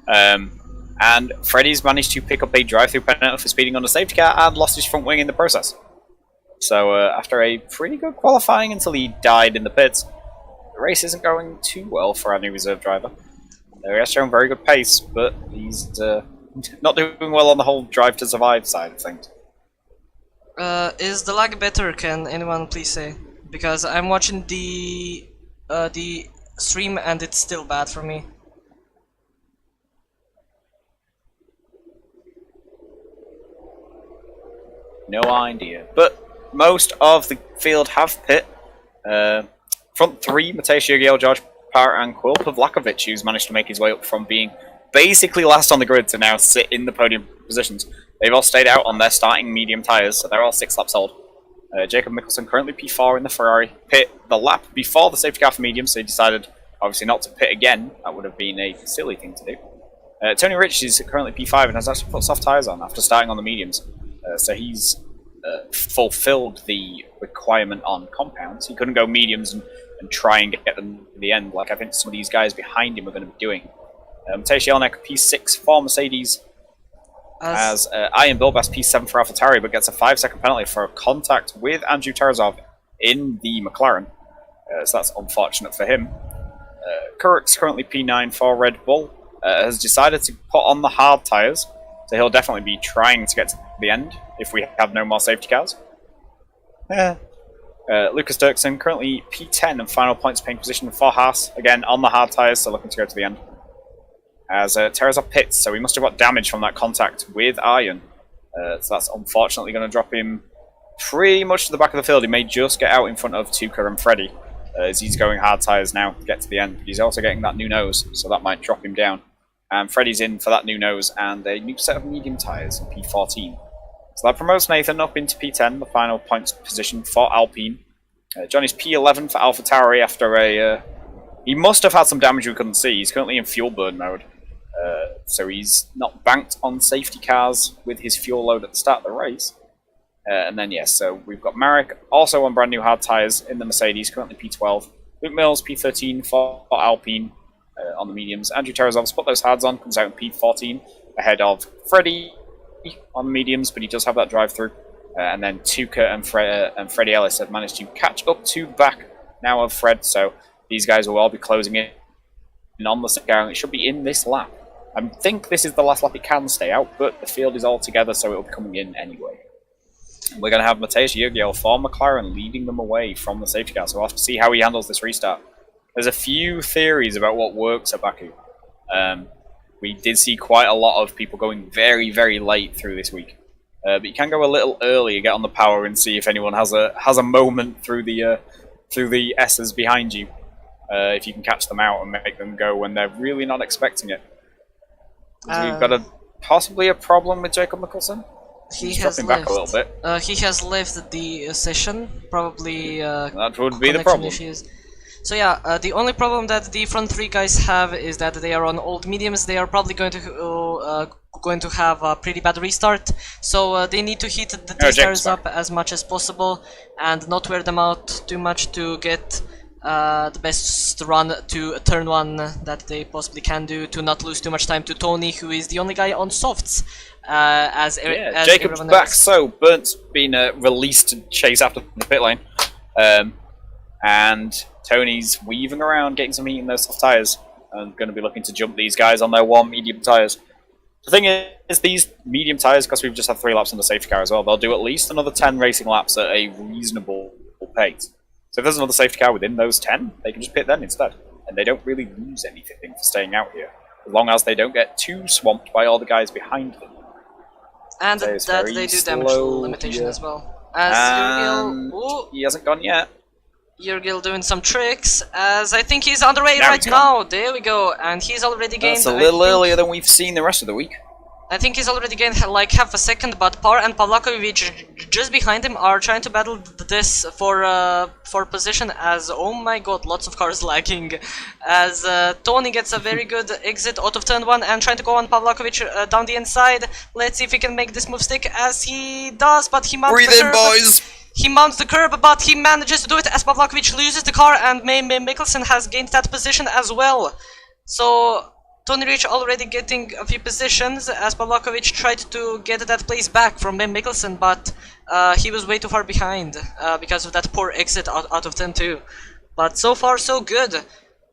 And Freddy's managed to pick up a drive-through penalty for speeding on the safety car and lost his front wing in the process. So, after a pretty good qualifying until he died in the pits, the race isn't going too well for our new reserve driver. He has shown very good pace, but he's not doing well on the whole drive to survive side of things. Is the lag better? Can anyone please say? Because I'm watching the stream and it's still bad for me. No idea. But most of the field have pit. Front three, Mateusz Jurgiel, George Parr and Quill Pavlakovic, who's managed to make his way up from being basically last on the grid to now sit in the podium positions. They've all stayed out on their starting medium tyres, so they're all 6 laps old. Jacob Mickelson currently P4 in the Ferrari. Pit the lap before the safety car for medium, so he decided obviously not to pit again. That would have been a silly thing to do. Tony Rich is currently P5 and has actually put soft tyres on after starting on the mediums. So he's fulfilled the requirement on compounds. He couldn't go mediums and try and get them to the end like I think some of these guys behind him are going to be doing. Mateusz Jelnek P6 for Mercedes, as Ian Bilbas P7 for AlphaTauri, but gets a 5-second penalty for contact with Andrew Tarasov in the McLaren. So that's unfortunate for him. Kurt's currently P9 for Red Bull, has decided to put on the hard tyres, so he'll definitely be trying to get to the end if we have no more safety cars. Lucas Dirksen currently P10 and final points paying position for Haas, again on the hard tyres, so looking to go to the end. As Tarasov pits, so he must have got damage from that contact with Iron. So that's unfortunately going to drop him pretty much to the back of the field. He may just get out in front of Tuka and Freddy, as he's going hard tyres now to get to the end. But he's also getting that new nose, so that might drop him down. And Freddy's in for that new nose and a new set of medium tyres in P14. So that promotes Nathan up into P10, the final points position for Alpine. Johnny's P11 for AlphaTauri after a... he must have had some damage we couldn't see. He's currently in fuel burn mode. So he's not banked on safety cars with his fuel load at the start of the race. And then, yes, so we've got Marek also on brand new hard tyres in the Mercedes, currently P12. Luke Mills, P13 for Alpine on the mediums. Andrew Tarasov's put those hards on, comes out in P14 ahead of Freddie on the mediums, but he does have that drive-through. And then Tuka and Freddie Ellis have managed to catch up to back now of Fred, so these guys will all be closing in on the second car, and it should be in this lap. I think this is the last lap it can stay out, but the field is all together, so it'll be coming in anyway. And we're going to have Mateusz Jurgiel for McLaren leading them away from the safety car, so we'll have to see how he handles this restart. There's a few theories about what works at Baku. We did see quite a lot of people going very, very late through this week. But you can go a little early, get on the power, and see if anyone has a moment through the S's behind you. If you can catch them out and make them go when they're really not expecting it. We've got possibly a problem with Jacob Mickelson. He has left. Back a little bit. He has left the session. Probably that would be the problem. Issues. So yeah, the only problem that the front three guys have is that they are on old mediums. They are probably going to have a pretty bad restart. So they need to heat the tires up as much as possible and not wear them out too much to get the best run to turn one that they possibly can do, to not lose too much time to Tony, who is the only guy on softs. As Jacob's back, so Burnt's been released to chase after the pit lane. And Tony's weaving around, getting some heat in those soft tyres, and going to be looking to jump these guys on their warm medium tyres. The thing is, these medium tyres, because we've just had 3 laps on the safety car as well, they'll do at least another 10 racing laps at a reasonable pace. So if there's another safety car within those 10, they can just pit then instead. And they don't really lose anything for staying out here, as long as they don't get too swamped by all the guys behind them. And that they do damage limitation as well. As Jurgiel, he hasn't gone yet. Jurgiel doing some tricks, as I think he's on the way right now. There we go, and he's already gained. That's a little earlier than we've seen the rest of the week. I think he's already gained like half a second, but Power and Pavlakovic just behind him are trying to battle this for position. As oh my god, lots of cars lagging. As Tony gets a very good exit out of turn 1 and trying to go on Pavlakovic down the inside. Let's see if he can make this move stick, as he does, but he mounts the curb. Boys! He mounts the curb, but he manages to do it as Pavlakovic loses the car, and Mikkelsen has gained that position as well. So Tony Rich already getting a few positions, as Pavlakovic tried to get that place back from Ben Mikkelsen, but he was way too far behind because of that poor exit out of turn 2. But so far so good.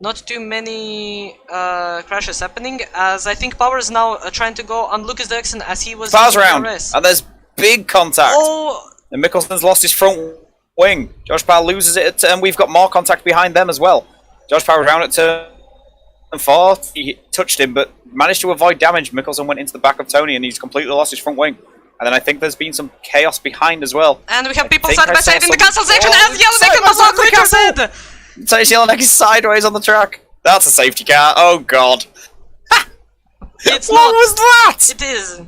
Not too many crashes happening, as I think Power is now trying to go on Lucas Dirksen, as he was Fast round, and there's big contact. Oh! And Mikkelsen's lost his front wing. Josh Power loses it, and we've got more contact behind them as well. Josh Power round at turn 4. He touched him, but managed to avoid damage. Mikkelsen went into the back of Tony, and he's completely lost his front wing. And then I think there's been some chaos behind as well. And we have people side by side in the castle section, as Jelinek and Pavlakovic are said! So Jelinek is sideways on the track. That's a safety car. Oh god. It's what was that? It is.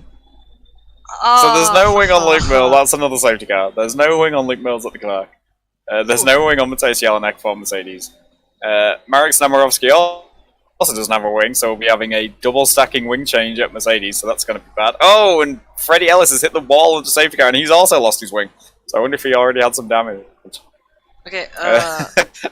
So there's no wing on Luke Mill. That's another safety car. There's no wing on Luke Mills at the car. There's no wing on Mateusz Jelinek for Mercedes. Marek Snamorovsky also doesn't have a wing, so we'll be having a double stacking wing change at Mercedes, so that's going to be bad. Oh, and Freddie Ellis has hit the wall of the safety car, and he's also lost his wing. So I wonder if he already had some damage. Okay,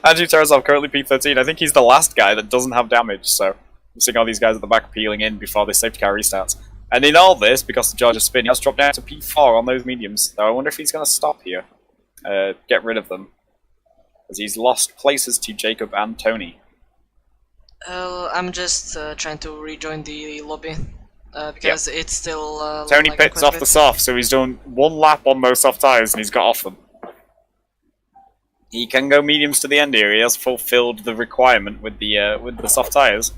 Andrew Tarasov, currently P13. I think he's the last guy that doesn't have damage, so I'm seeing all these guys at the back peeling in before this safety car restarts. And in all this, because the Georgia spin, he has dropped down to P4 on those mediums, so I wonder if he's going to stop here. Get rid of them. As he's lost places to Jacob and Tony. I'm just trying to rejoin the lobby because it's still. Tony like pits off the soft, so he's done one lap on those soft tyres and he's got off them. He can go mediums to the end here. He has fulfilled the requirement with the soft tyres,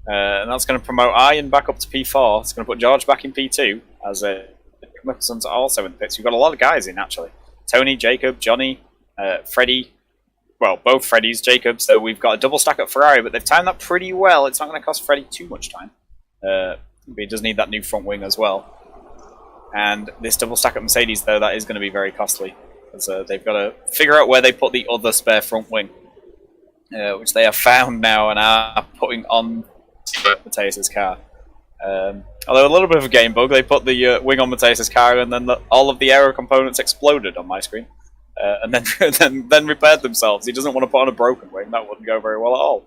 and that's going to promote Ian back up to P4. It's going to put George back in P2 as Mickelson's also in the pits. We've got a lot of guys in actually. Tony, Jacob, Johnny, Freddie. Well, both Freddies, Jacob, so we've got a double stack at Ferrari, but they've timed that pretty well. It's not going to cost Freddie too much time. But he does need that new front wing as well. And this double stack at Mercedes, though, that is going to be very costly. Because they've got to figure out where they put the other spare front wing. Which they have found now and are putting on Mateus's car. Although a little bit of a game bug, they put the wing on Mateus's car and then all of the aero components exploded on my screen. And then repaired themselves. He doesn't want to put on a broken wing. That wouldn't go very well at all.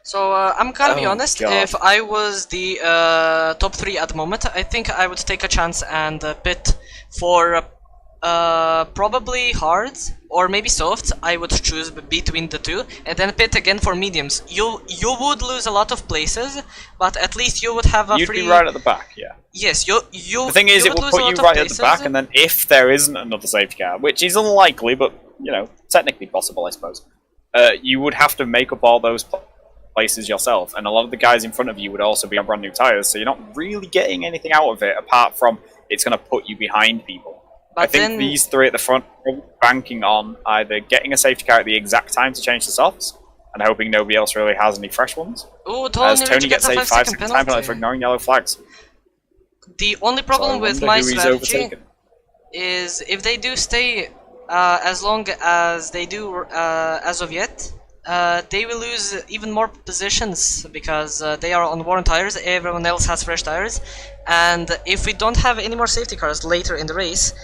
So I'm gonna be honest. God. If I was the top 3 at the moment, I think I would take a chance and pit for probably hards or maybe softs. I would choose between the two, and then pit again for mediums. You would lose a lot of places, but at least you would have a You'd free. be right at the back, yeah. Yes, you. The thing is, it will put you right at the back, and then if there isn't another safety car, which is unlikely, but you know, technically possible, I suppose, you would have to make up all those places yourself, and a lot of the guys in front of you would also be on brand new tires, so you're not really getting anything out of it apart from it's going to put you behind people. But I think these 3 at the front are banking on either getting a safety car at the exact time to change the softs, and hoping nobody else really has any fresh ones. Ooh, as Tony gets a 5-second time penalty for ignoring yellow flags. The only problem with my strategy is if they do stay as long as they do as of yet, they will lose even more positions because they are on worn tires, everyone else has fresh tires, and if we don't have any more safety cars later in the race,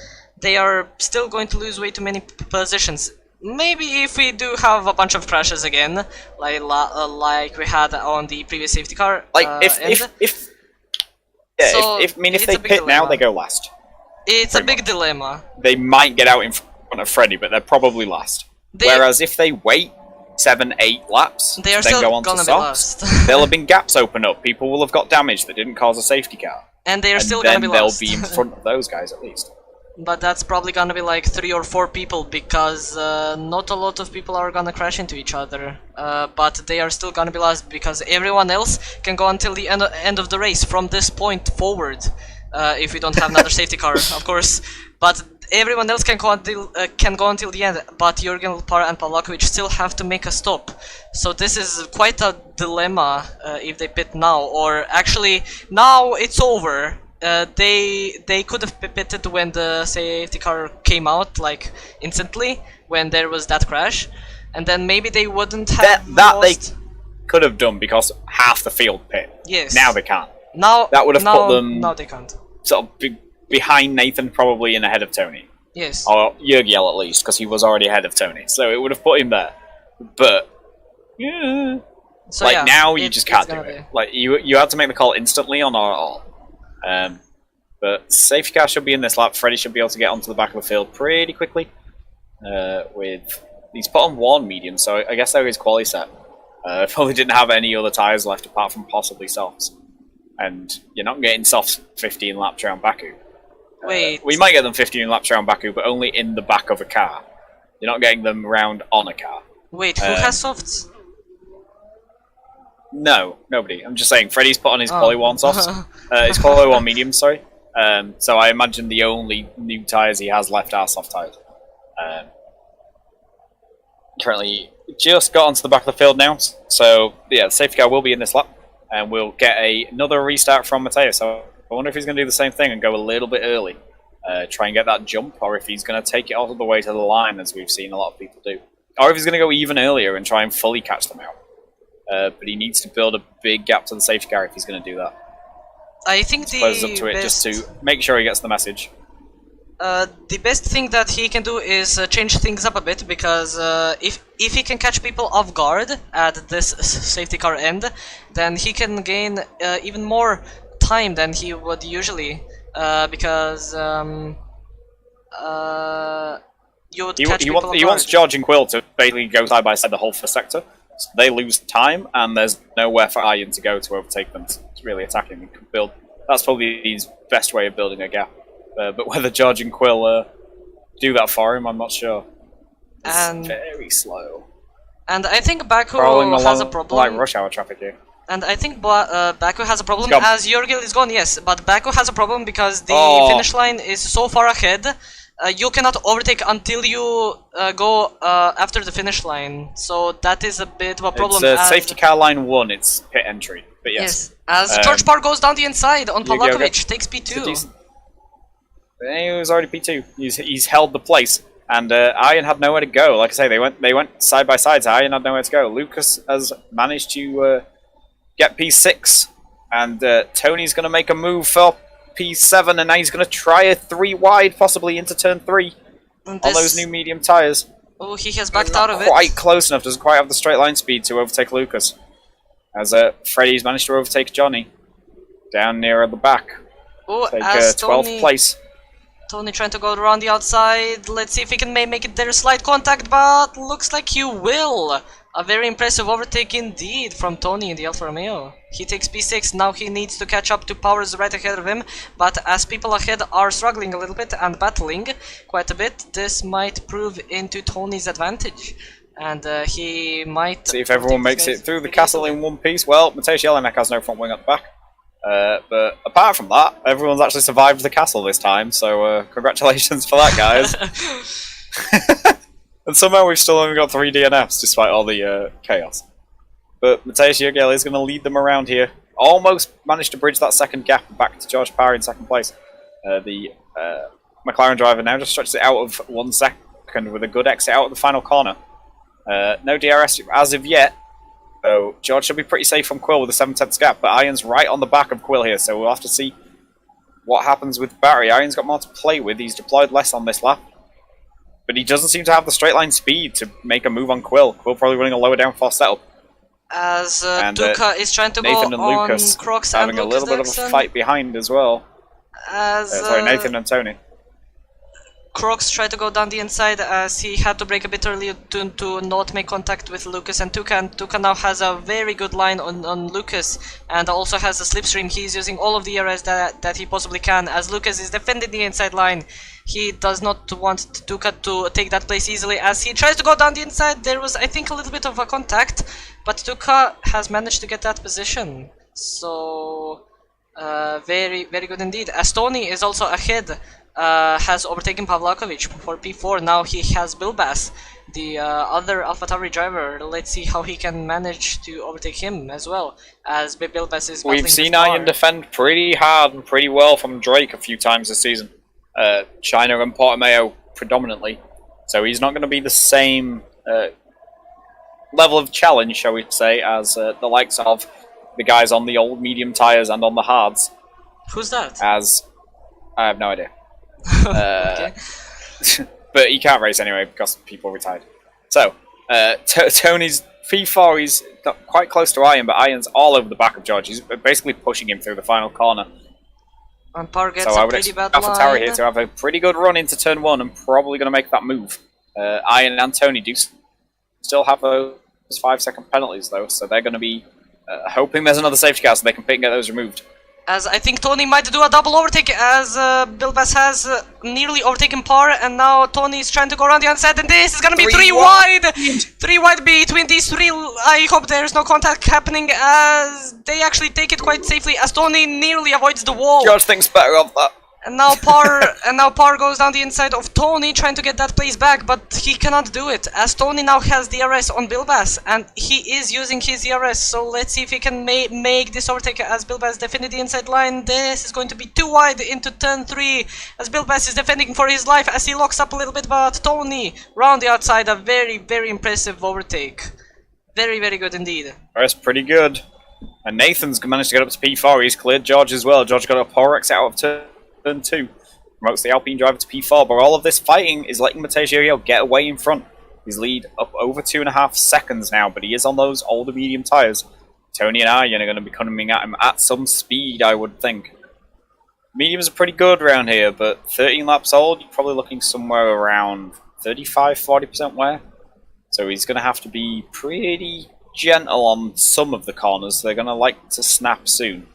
they are still going to lose way too many positions. Maybe if we do have a bunch of crashes again, like we had on the previous safety car. Like if they pit now, they go last. It's a big dilemma. They might get out in front of Freddie, but they're probably last. Whereas if they wait 7-8 laps, they are then still go on to gonna be softs, lost. there'll have been gaps open up. People will have got damage that didn't cause a safety car, and they are still gonna be lost. Then they'll be in front of those guys at least. But that's probably gonna be like 3 or 4 people because not a lot of people are gonna crash into each other. But they are still gonna be lost because everyone else can go until the end of the race from this point forward. If we don't have another safety car, of course. But everyone else can go until the end, but Jurgen, Lpar, and Pavlakovic still have to make a stop. So this is quite a dilemma if they pit now, or actually now it's over. They could have pitted when the safety car came out, like instantly when there was that crash, and then maybe they wouldn't have that lost. They could have done because half the field pit. Yes. Now they can't. Now that would have put them. Now they can't. Sort of behind Nathan, probably, and ahead of Tony. Yes. Or Jurgiel at least, because he was already ahead of Tony. So it would have put him there. But yeah. So like yeah, now you just can't do it. Like you had to make the call instantly on all. But safety car should be in this lap. Freddie should be able to get onto the back of the field pretty quickly. He's put on one medium, so I guess that was quali set. Probably didn't have any other tyres left apart from possibly softs. And you're not getting softs 15 laps around Baku. Wait. We might get them 15 laps around Baku, but only in the back of a car. You're not getting them round on a car. Wait, who has softs? No, nobody. I'm just saying, Freddie's put on his Poly 1 softs. His Poly 1 mediums, sorry. So I imagine the only new tyres he has left are soft tyres. Currently just got onto the back of the field now, so yeah, the safety car will be in this lap, and we'll get another restart from Mateo. So I wonder if he's going to do the same thing and go a little bit early, try and get that jump, or if he's going to take it all the way to the line, as we've seen a lot of people do. Or if he's going to go even earlier and try and fully catch them out. But he needs to build a big gap to the safety car if he's going to do that. I think It's up to it just to make sure he gets the message. The best thing that he can do is change things up a bit, because if he can catch people off guard at this safety car end, then he can gain even more time than he would usually, because you would catch people off guard. He wants George and Quill to basically go side by side the whole first sector. So they lose time, and there's nowhere for Iron to go to overtake them. To really attack him. That's probably his best way of building a gap. But whether George and Quill do that for him, I'm not sure. It's very slow. And I think Baku has a problem. Like rush hour traffic here. And I think Baku has a problem as Jurgil is gone, yes. But Baku has a problem because the finish line is so far ahead. You cannot overtake until you go after the finish line. So that is a bit of a problem. It's safety car line 1, it's pit entry. But yes. As George Parr goes down the inside on Pavlakovic, takes P2. He was already P2. He's held the place. And Iron had nowhere to go. Like I say, they went side by side, so Iron had nowhere to go. Lucas has managed to get P6. And Tony's going to make a move for P7, and now he's going to try a 3 wide, possibly into turn 3 on those new medium tyres. Oh, he has backed out of it. Quite close enough, doesn't quite have the straight line speed to overtake Lucas. As Freddie's managed to overtake Johnny down near the back. Oh, take 12th place. Tony trying to go around the outside. Let's see if he can make it there. Slight contact, but looks like he will. A very impressive overtake indeed from Tony in the Alfa Romeo. He takes P6, now he needs to catch up to Powers right ahead of him, but as people ahead are struggling a little bit and battling quite a bit, this might prove into Tony's advantage. And he might... See if everyone makes it through the castle in one piece. Well, Mateusz Jelinek has no front wing at the back. But apart from that, everyone's actually survived the castle this time, so congratulations for that, guys. And somehow we've still only got 3 DNFs, despite all the chaos. But Mateusz Jurgiel is going to lead them around here. Almost managed to bridge that second gap back to George Parr in second place. The McLaren driver now just stretches it out of 1 second with a good exit out of the final corner. No DRS as of yet. So George should be pretty safe from Quill with a 7/10 gap, but Iron's right on the back of Quill here, so we'll have to see what happens with Barry. Iron's got more to play with, he's deployed less on this lap. But he doesn't seem to have the straight line speed to make a move on Quill. Quill probably running a lower downforce setup. As Duca is trying to Nathan go and on Lucas Crocs having and a little bit of a fight behind as well. As sorry, Nathan and Tony. Crocs tried to go down the inside as he had to brake a bit earlier to not make contact with Lucas and Tuca. And Tuca now has a very good line on Lucas and also has a slipstream. He's using all of the areas that he possibly can as Lucas is defending the inside line. He does not want Tuca to take that place easily as he tries to go down the inside. There was, I think, a little bit of a contact, but Tuca has managed to get that position. So... very, very good indeed. As Tony is also ahead has overtaken Pavlakovic for P4. Now he has Bilbas, the other AlphaTauri driver. Let's see how he can manage to overtake him as well, as Bilbas is battling. We've seen Iron defend pretty hard and pretty well from Drake a few times this season. China and Portimao predominantly. So he's not going to be the same level of challenge, shall we say, as the likes of the guys on the old medium tyres and on the hards. Who's that? As I have no idea. Okay. But he can't race anyway because people retired. So, Tony's P4, he's got quite close to Iron, but Iron's all over the back of George. He's basically pushing him through the final corner. And Par gets so I a would pretty expect bad AlphaTauri line. here to have a pretty good run into turn 1 and probably going to make that move. Iron and Tony do still have those 5-second penalties though, so they're going to be hoping there's another safety car so they can pick and get those removed. As I think Tony might do a double overtake, as Bilbas has nearly overtaken Par, and now Tony is trying to go around the outside, and this is gonna be 3 wide! 3 wide between these three. I hope there's no contact happening, as they actually take it quite safely, as Tony nearly avoids the wall. George thinks better of that. And now Par goes down the inside of Tony, trying to get that place back, but he cannot do it, as Tony now has DRS on Bilbas, and he is using his DRS, so let's see if he can make this overtake, as Bilbas defended the inside line. This is going to be too wide into turn 3, as Bilbas is defending for his life, as he locks up a little bit, but Tony, round the outside, a very, very impressive overtake. Very, very good indeed. That's pretty good. And Nathan's managed to get up to P4, he's cleared George as well. George got a power exit out of turn 2, promotes the Alpine driver to P4, but all of this fighting is letting Matej Uriel get away in front. His lead up over 2.5 seconds now, but he is on those older medium tyres. Tony and Iron are going to be coming at him at some speed, I would think. Mediums are pretty good around here, but 13 laps old, you're probably looking somewhere around 35-40% wear. So he's going to have to be pretty gentle on some of the corners. They're going to like to snap soon.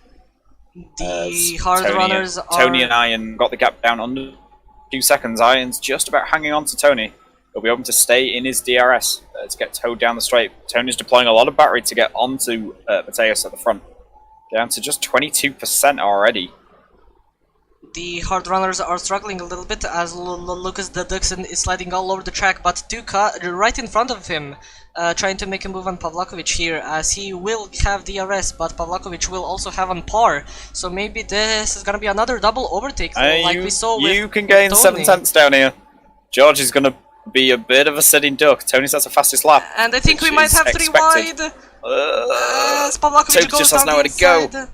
The hard runners are... Tony and Iron got the gap down under 2 seconds. Iron's just about hanging on to Tony. He'll be able to stay in his DRS to get towed down the straight. Tony's deploying a lot of battery to get onto Mateus at the front. Down to just 22% already. The hard runners are struggling a little bit, as Lucas the Dixon is sliding all over the track, but Duka right in front of him, trying to make a move on Pavlakovic here, as he will have DRS, but Pavlakovic will also have on Par, so maybe this is gonna be another double overtake, like we saw with You can gain Tony. 7/10 down here. George is gonna be a bit of a sitting duck. Tony's that's the fastest lap. And I think we might have 3 wide. As Pavlakovic goes just down has nowhere the to go. inside.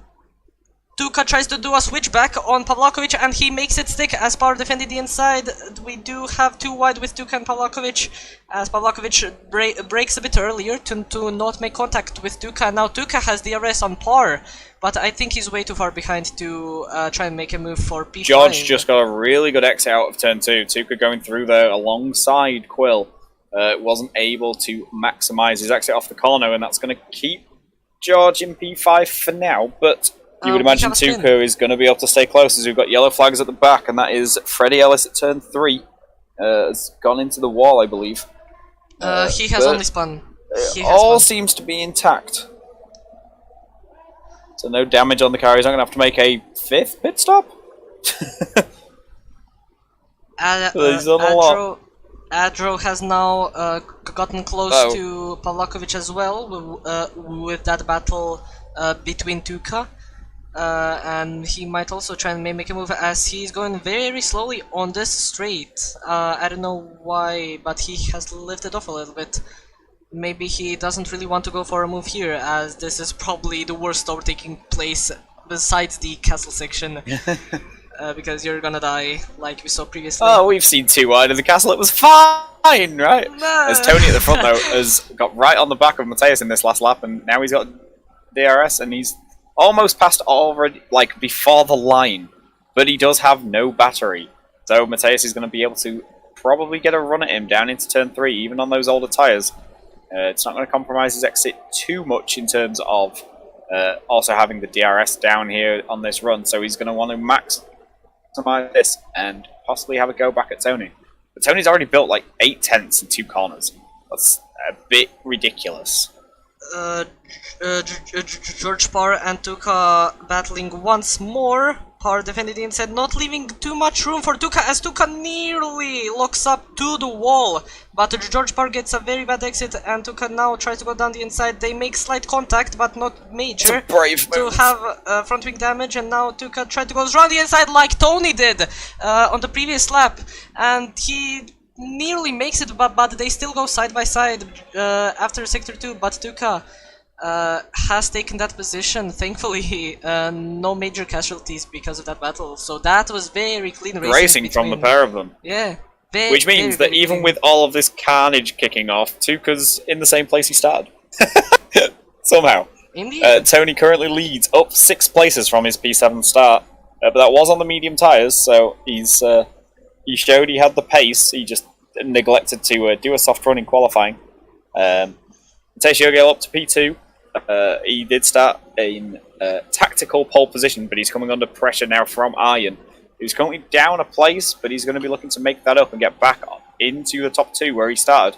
Duka tries to do a switchback on Pavlakovic, and he makes it stick as Par defended the inside. We do have 2 wide with Duka and Pavlakovic, as Pavlakovic breaks a bit earlier to not make contact with Duka. Now Duka has DRS on Par, but I think he's way too far behind to try and make a move for P5. George just got a really good exit out of turn 2. Tuka going through there alongside Quill. Wasn't able to maximise his exit off the corner, and that's going to keep George in P5 for now, but... You would imagine Tuka is going to be able to stay close, as we've got yellow flags at the back, and that is Freddie Ellis at turn 3. Has gone into the wall, I believe. He has only spun. All seems to be intact. So no damage on the car. He's not going to have to make a 5th pit stop. He's on a lot. Adro has now gotten close to Pavlakovic as well, with that battle between Tuka. And he might also try and make a move, as he's going very slowly on this straight. I don't know why, but he has lifted off a little bit. Maybe he doesn't really want to go for a move here, as this is probably the worst overtaking place besides the castle section. Because you're gonna die, like we saw previously. Oh, we've seen 2 wide of the castle, it was fine, right? As Tony at the front, though, has got right on the back of Mateus in this last lap, and now he's got DRS, and he's almost passed already, like, before the line. But he does have no battery. So Mateus is going to be able to probably get a run at him down into turn 3, even on those older tyres. It's not going to compromise his exit too much in terms of also having the DRS down here on this run. So he's going to want to maximize this and possibly have a go back at Tony. But Tony's already built like 8 tenths in 2 corners. That's a bit ridiculous. George Par and Tuka battling once more. Power defending the inside, not leaving too much room for Tuka, as Tuka nearly locks up to the wall. But George Power gets a very bad exit, and Tuka now tries to go down the inside. They make slight contact, but not major, to have front wing damage. And now Tuka tried to go around the inside like Tony did on the previous lap, and he nearly makes it, but they still go side by side after Sector 2. But Tuka has taken that position. Thankfully, no major casualties because of that battle. So that was very clean racing from the pair of them. Yeah. Which means that even with all of this carnage kicking off, Tuka's in the same place he started. Somehow. Indeed. Tony currently leads up 6 places from his P7 start. But that was on the medium tyres, so he showed he had the pace. He just neglected to do a soft run in qualifying. Takes Yogiel up to P2. He did start in tactical pole position, but he's coming under pressure now from Iron. He's currently down a place, but he's going to be looking to make that up and get back into the top 2 where he started.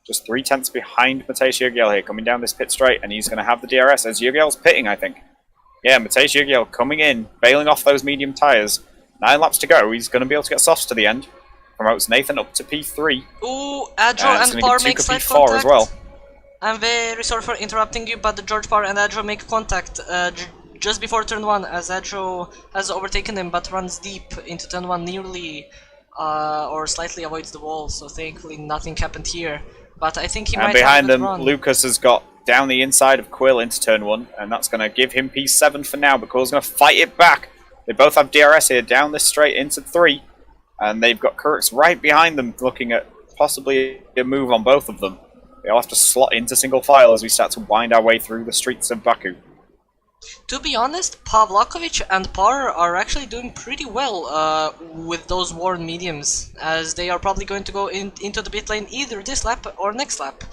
Just 3 tenths behind Matej Yogiel here, coming down this pit straight, and he's going to have the DRS as Yogiel's pitting, I think. Yeah, Matej Yogiel coming in, bailing off those medium tyres. 9 laps to go. He's going to be able to get softs to the end. Promotes Nathan up to P3. Ooh, Adro and Power make slight P4 contact. as well. I'm very sorry for interrupting you, but the George Power and Adro make contact just before turn 1, as Adro has overtaken him but runs deep into turn 1, nearly or slightly avoids the wall, so thankfully nothing happened here. But I think he might behind have them, run. Lucas has got down the inside of Quill into turn 1, and that's going to give him P7 for now, but Quill's going to fight it back. They both have DRS here, down this straight into 3, and they've got Kurks right behind them, looking at possibly a move on both of them. They'll have to slot into single file as we start to wind our way through the streets of Baku. To be honest, Pavlakovic and Par are actually doing pretty well with those worn mediums, as they are probably going to go into the pit lane either this lap or next lap,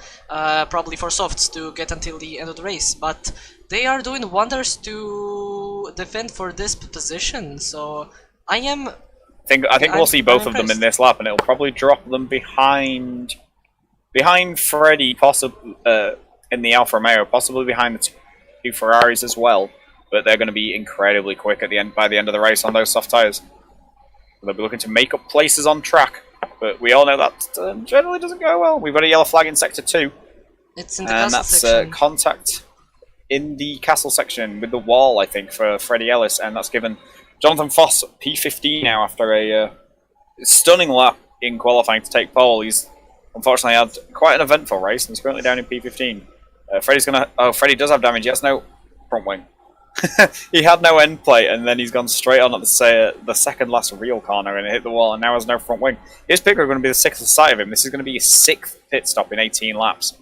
probably for softs to get until the end of the race. But they are doing wonders to defend for this position, so I think we'll see both of them in this lap, and it'll probably drop them behind Freddy, possibly in the Alfa Romeo, possibly behind the 2 Ferraris as well. But they're going to be incredibly quick by the end of the race on those soft tyres. They'll be looking to make up places on track, but we all know that generally doesn't go well. We've got a yellow flag in sector 2, it's in the castle section. And that's contact in the castle section with the wall, I think, for Freddie Ellis, and that's given Jonathan Foss P15 now after a stunning lap in qualifying to take pole. He's unfortunately had quite an eventful race, and he's currently down in P15. Freddie does have damage. He has no front wing. He had no end plate, and then he's gone straight on at the second last real corner and hit the wall, and now has no front wing. His picker is going to be the 6th sight of him. This is going to be his 6th pit stop in 18 laps.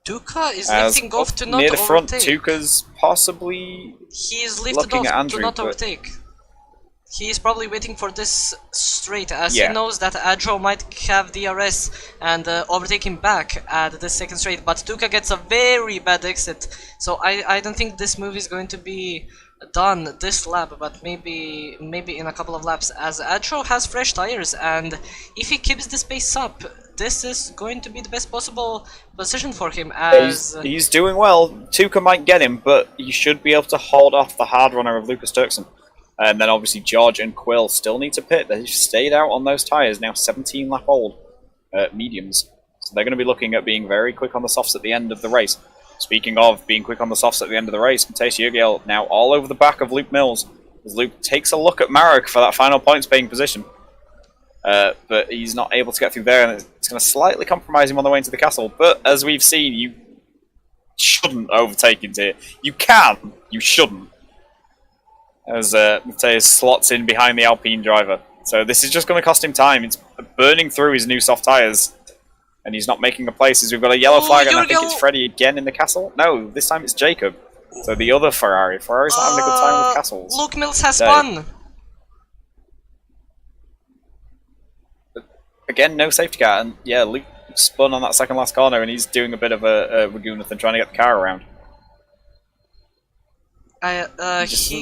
Tuka is lifting off to not near the front, overtake. Tuka's possibly He is lifted off Andrew, to not overtake. He is probably waiting for this straight, as he knows that Adro might have DRS and overtake him back at the second straight, but Tuka gets a very bad exit, so I don't think this move is going to be done this lap, but maybe in a couple of laps, as Adro has fresh tires, and if he keeps this pace up, this is going to be the best possible position for him, as he's doing well. Tuka might get him, but he should be able to hold off the hard runner of Lucas Turkson. And then obviously George and Quill still need to pit. They've stayed out on those tyres, now 17 lap old mediums. So they're going to be looking at being very quick on the softs at the end of the race. Speaking of being quick on the softs at the end of the race, Matej Yogiel now all over the back of Luke Mills, as Luke takes a look at Marek for that final points paying position. But he's not able to get through there, and it's going to slightly compromise him on the way into the castle. But as we've seen, you shouldn't overtake into here. You can, you shouldn't. As Matej slots in behind the Alpine driver. So this is just going to cost him time. It's burning through his new soft tyres. And he's not making the places. We've got a yellow flag, and I think it's Freddie again in the castle. No, this time it's Jacob. So the other Ferrari. Ferrari's not having a good time with castles. Luke Mills has spun. Again, no safety car. And yeah, Luke spun on that second last corner, and he's doing a bit of a Ragunathan trying to get the car around. He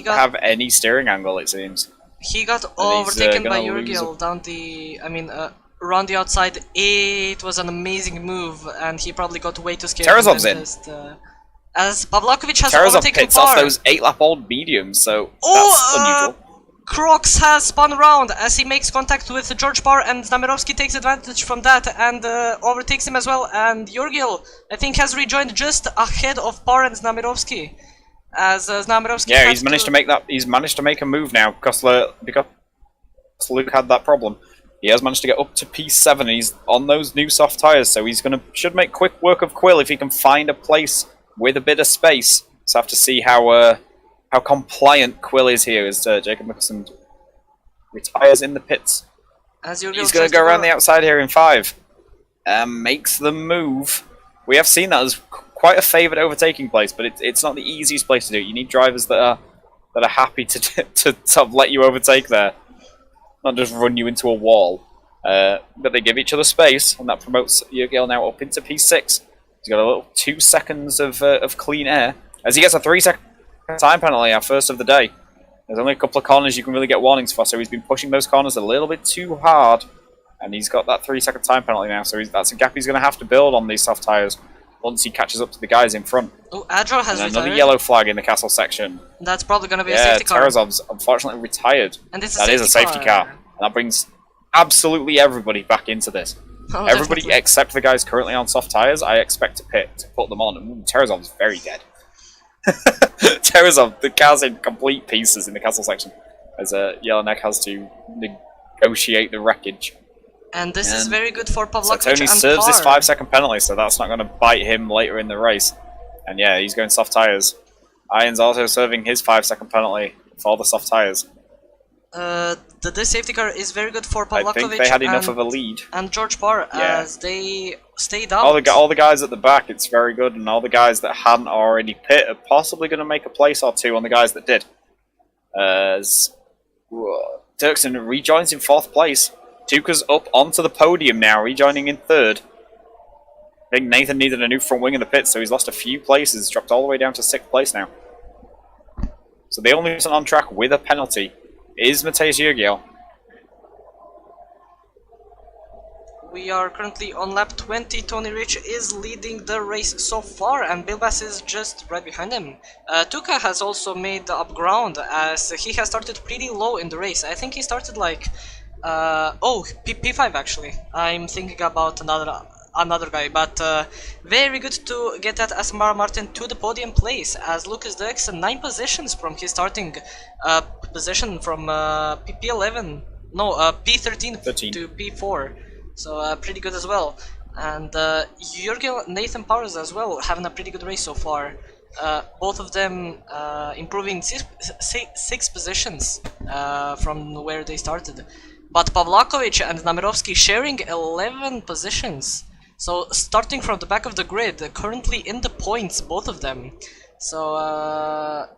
doesn't have any steering angle, it seems. He got overtaken by Urgil down the, around the outside. It was an amazing move, and he probably got way too scared. Tarasov's in. As Pavlakovic has Tarasov overtaken pits off those 8 lap old mediums, so that's unusual. Crocs has spun around as he makes contact with George Parr, and Znamirovski takes advantage from that and overtakes him as well. And Jurgil, I think, has rejoined just ahead of Parr and Znamirovski. As Znamirovski, yeah, he's managed to make that. He's managed to make a move now because Luke had that problem. He has managed to get up to P7, and he's on those new soft tyres, so he's should make quick work of Quill if he can find a place with a bit of space. So have to see how compliant Quill is here as Jacob Mickelson retires in the pits. As he's going to go around the outside here in 5. Makes the move. We have seen that as quite a favoured overtaking place, but it's not the easiest place to do it. You need drivers that are happy to sort of let you overtake there, not just run you into a wall. But they give each other space, and that promotes Jurgil now up into P6. He's got a little 2 seconds of clean air as he gets a 3-second time penalty, our first of the day. There's only a couple of corners you can really get warnings for, so he's been pushing those corners a little bit too hard, and he's got that 3-second time penalty now, so that's a gap he's going to have to build on these soft tyres once he catches up to the guys in front. Oh, Adro has retired. Another yellow flag in the castle section. That's probably going to be a safety car. Tarasov's unfortunately retired. And that is a safety car. And that brings absolutely everybody back into this. Oh, everybody definitely. Except the guys currently on soft tyres, I expect to put them on. And Tarasov's very dead. Tarasov, the car's in complete pieces in the castle section, as Jelinek has to negotiate the wreckage. And this is very good for Pavlovic so Tony serves this 5-second penalty, so that's not going to bite him later in the race. And yeah, he's going soft tyres. Iron's also serving his 5-second penalty for the soft tyres. This safety car is very good for Pavlovic. I think they had enough of a lead. And George Parr, as they stayed out. All the guys at the back, it's very good, and all the guys that hadn't already pit are possibly going to make a place or two on the guys that did. As Dirksen rejoins in 4th place. Tuka's up onto the podium now, rejoining in 3rd. I think Nathan needed a new front wing in the pits, so he's lost a few places, dropped all the way down to 6th place now. So the only person on track with a penalty is Mateusz Jurgil. We are currently on lap 20. Tony Rich is leading the race so far, and Bilbas is just right behind him. Tuka has also made up ground, as he has started pretty low in the race. I think he started like... P5 actually. I'm thinking about another guy, but very good to get that Asmar Martin to the podium place, as Lucas Dirksen 9 positions from his starting position from P11, no, P13 to P4, so pretty good as well. And Jurgil, Nathan Powers as well, having a pretty good race so far. Both of them improving 6 positions from where they started. But Pavlakovic and Znamirovski sharing 11 positions. So starting from the back of the grid, currently in the points, both of them. So I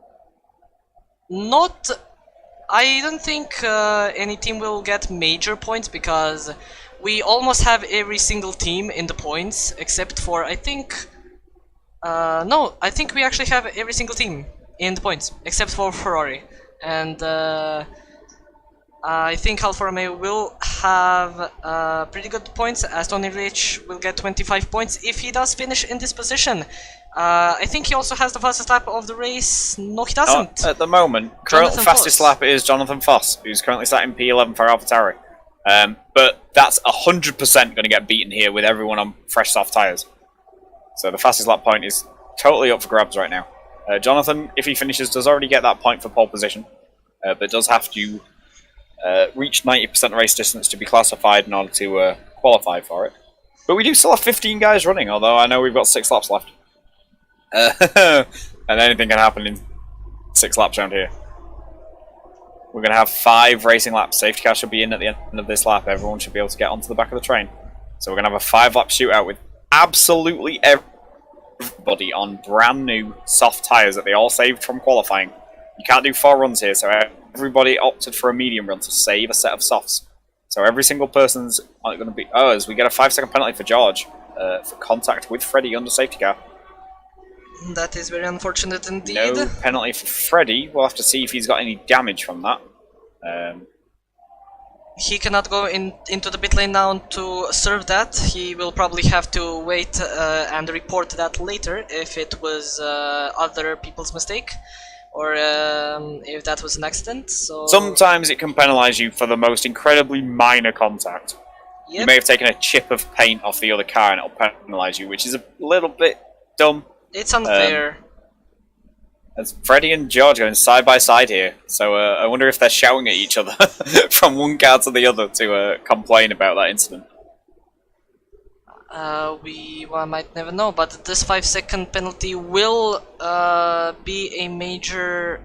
don't think any team will get major points, because we almost have every single team in the points, except for, I think... no, I think we actually have every single team in the points, except for Ferrari. And I think Alfa Romeo will have pretty good points, as Tony Rich will get 25 points if he does finish in this position. I think he also has the fastest lap of the race. No, he doesn't. Not at the moment. Current fastest lap is Jonathan Foss, who's currently sat in P11 for AlphaTauri. But that's 100% going to get beaten here with everyone on fresh soft tyres. So the fastest lap point is totally up for grabs right now. Jonathan, if he finishes, does already get that point for pole position, but does have to reach 90% race distance to be classified in order to qualify for it. But we do still have 15 guys running, although I know we've got 6 laps left. And anything can happen in 6 laps around here. We're going to have 5 racing laps. Safety car should be in at the end of this lap. Everyone should be able to get onto the back of the train. So we're going to have a 5-lap shootout with absolutely everybody on brand new soft tyres that they all saved from qualifying. You can't do 4 runs here, so everybody opted for a medium run to save a set of softs. So every single person's going to be... Oh, as we get a 5-second penalty for George for contact with Freddie under safety car. That is very unfortunate indeed. No penalty for Freddie. We'll have to see if he's got any damage from that. He cannot go into the pit lane now to serve that. He will probably have to wait and report that later if it was other people's mistake. or if that was an accident. So sometimes it can penalise you for the most incredibly minor contact. yep. You may have taken a chip of paint off the other car and it'll penalise you, which is a little bit dumb. It's unfair. As Freddy and George going side by side here, so I wonder if they're shouting at each other from one car to the other to complain about that incident. We might never know, but this 5-second penalty will be a major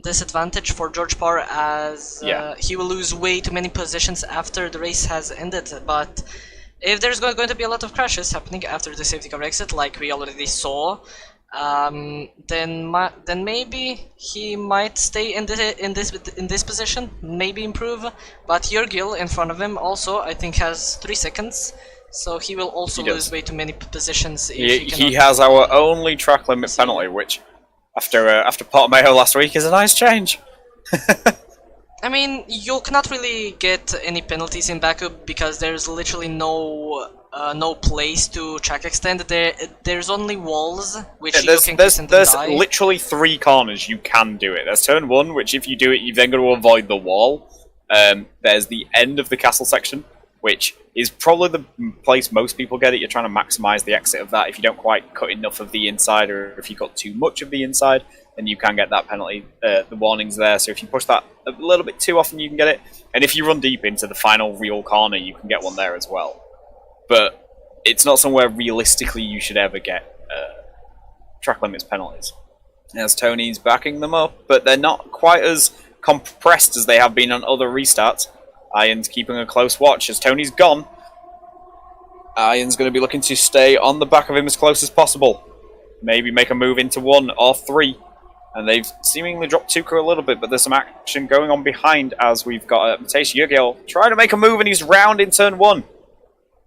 disadvantage for George Power, as he will lose way too many positions after the race has ended. But if there's going to be a lot of crashes happening after the safety car exit, like we already saw, then maybe he might stay in this position, maybe improve. But Jurgil in front of him also, I think, has 3 seconds, so he will also lose way too many positions. If he has our only track limit penalty, which after Portimao last week is a nice change. I mean, you cannot really get any penalties in Baku because there's literally no place to track extend. There's only walls which you can kiss and there's die. literally 3 corners you can do it. There's turn 1, which if you do it, you've then got to avoid the wall. There's the end of the castle section, which is probably the place most people get it. You're trying to maximise the exit of that. If you don't quite cut enough of the inside, or if you cut too much of the inside, then you can get that penalty. The warning's there, so if you push that a little bit too often, you can get it. And if you run deep into the final real corner, you can get one there as well. But it's not somewhere realistically you should ever get track limits penalties. As Tony's backing them up, but they're not quite as compressed as they have been on other restarts. Iron's keeping a close watch as Tony's gone. Iron's going to be looking to stay on the back of him as close as possible. Maybe make a move into 1 or 3. And they've seemingly dropped Tuka a little bit, but there's some action going on behind as we've got Matej Jurgil trying to make a move, and he's round in turn 1.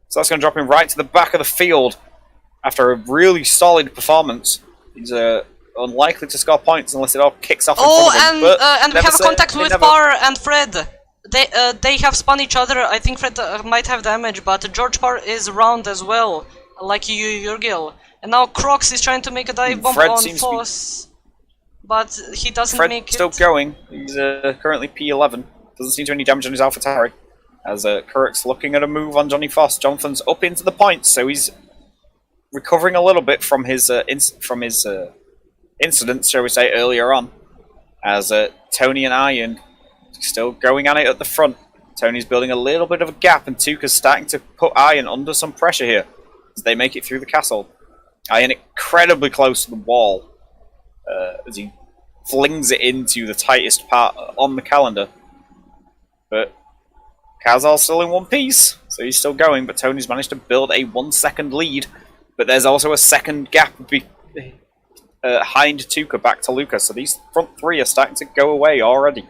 So that's going to drop him right to the back of the field. After a really solid performance, he's unlikely to score points unless it all kicks off in front of him. And we have a contact with Power and Fred. They have spun each other. I think Fred might have damage, but George Power is round as well, like Jurgil. And now Crocs is trying to make a dive bomb on Foss, but he doesn't make it. Fred's still going. He's currently P11. Doesn't seem to have any damage on his AlphaTauri. As Kurik's looking at a move on Johnny Foss. Jonathan's up into the points, so he's recovering a little bit from his incident, shall we say, earlier on. As Tony and Iron still going at it at the front. Tony's building a little bit of a gap, and Tuka's starting to put Iron under some pressure here as they make it through the castle. Iron incredibly close to the wall as he flings it into the tightest part on the calendar. But Kazal's still in one piece, so he's still going, but Tony's managed to build a 1-second lead. But there's also a second gap behind Tuka back to Lucas, so these front 3 are starting to go away already.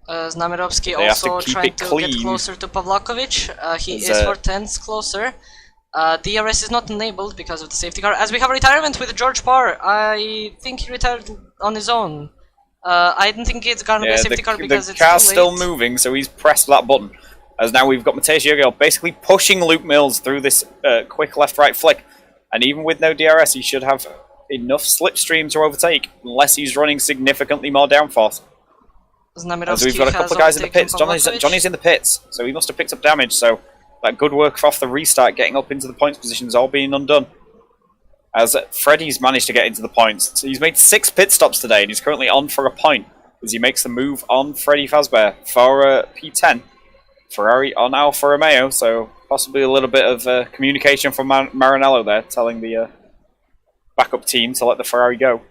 Znamirovsky also trying to get closer to Pavlakovic. He is 4 tenths closer. DRS is not enabled because of the safety car. As we have a retirement with George Parr, I think he retired on his own. I didn't think it's gonna be a safety car because it's too late. The car's still moving, so he's pressed that button. As now we've got Matej Jurgil basically pushing Luke Mills through this quick left-right flick. And even with no DRS, he should have enough slipstream to overtake, unless he's running significantly more downforce. As we've got a couple of guys in the pits. Johnny's in the pits, so he must have picked up damage. So that good work off the restart, getting up into the points position, is all being undone. As Freddy's managed to get into the points. So he's made 6 pit stops today, and he's currently on for a point as he makes the move on Freddy Fazbear for P10. Ferrari on Alfa Romeo, so possibly a little bit of communication from Maranello there, telling the backup team to let the Ferrari go.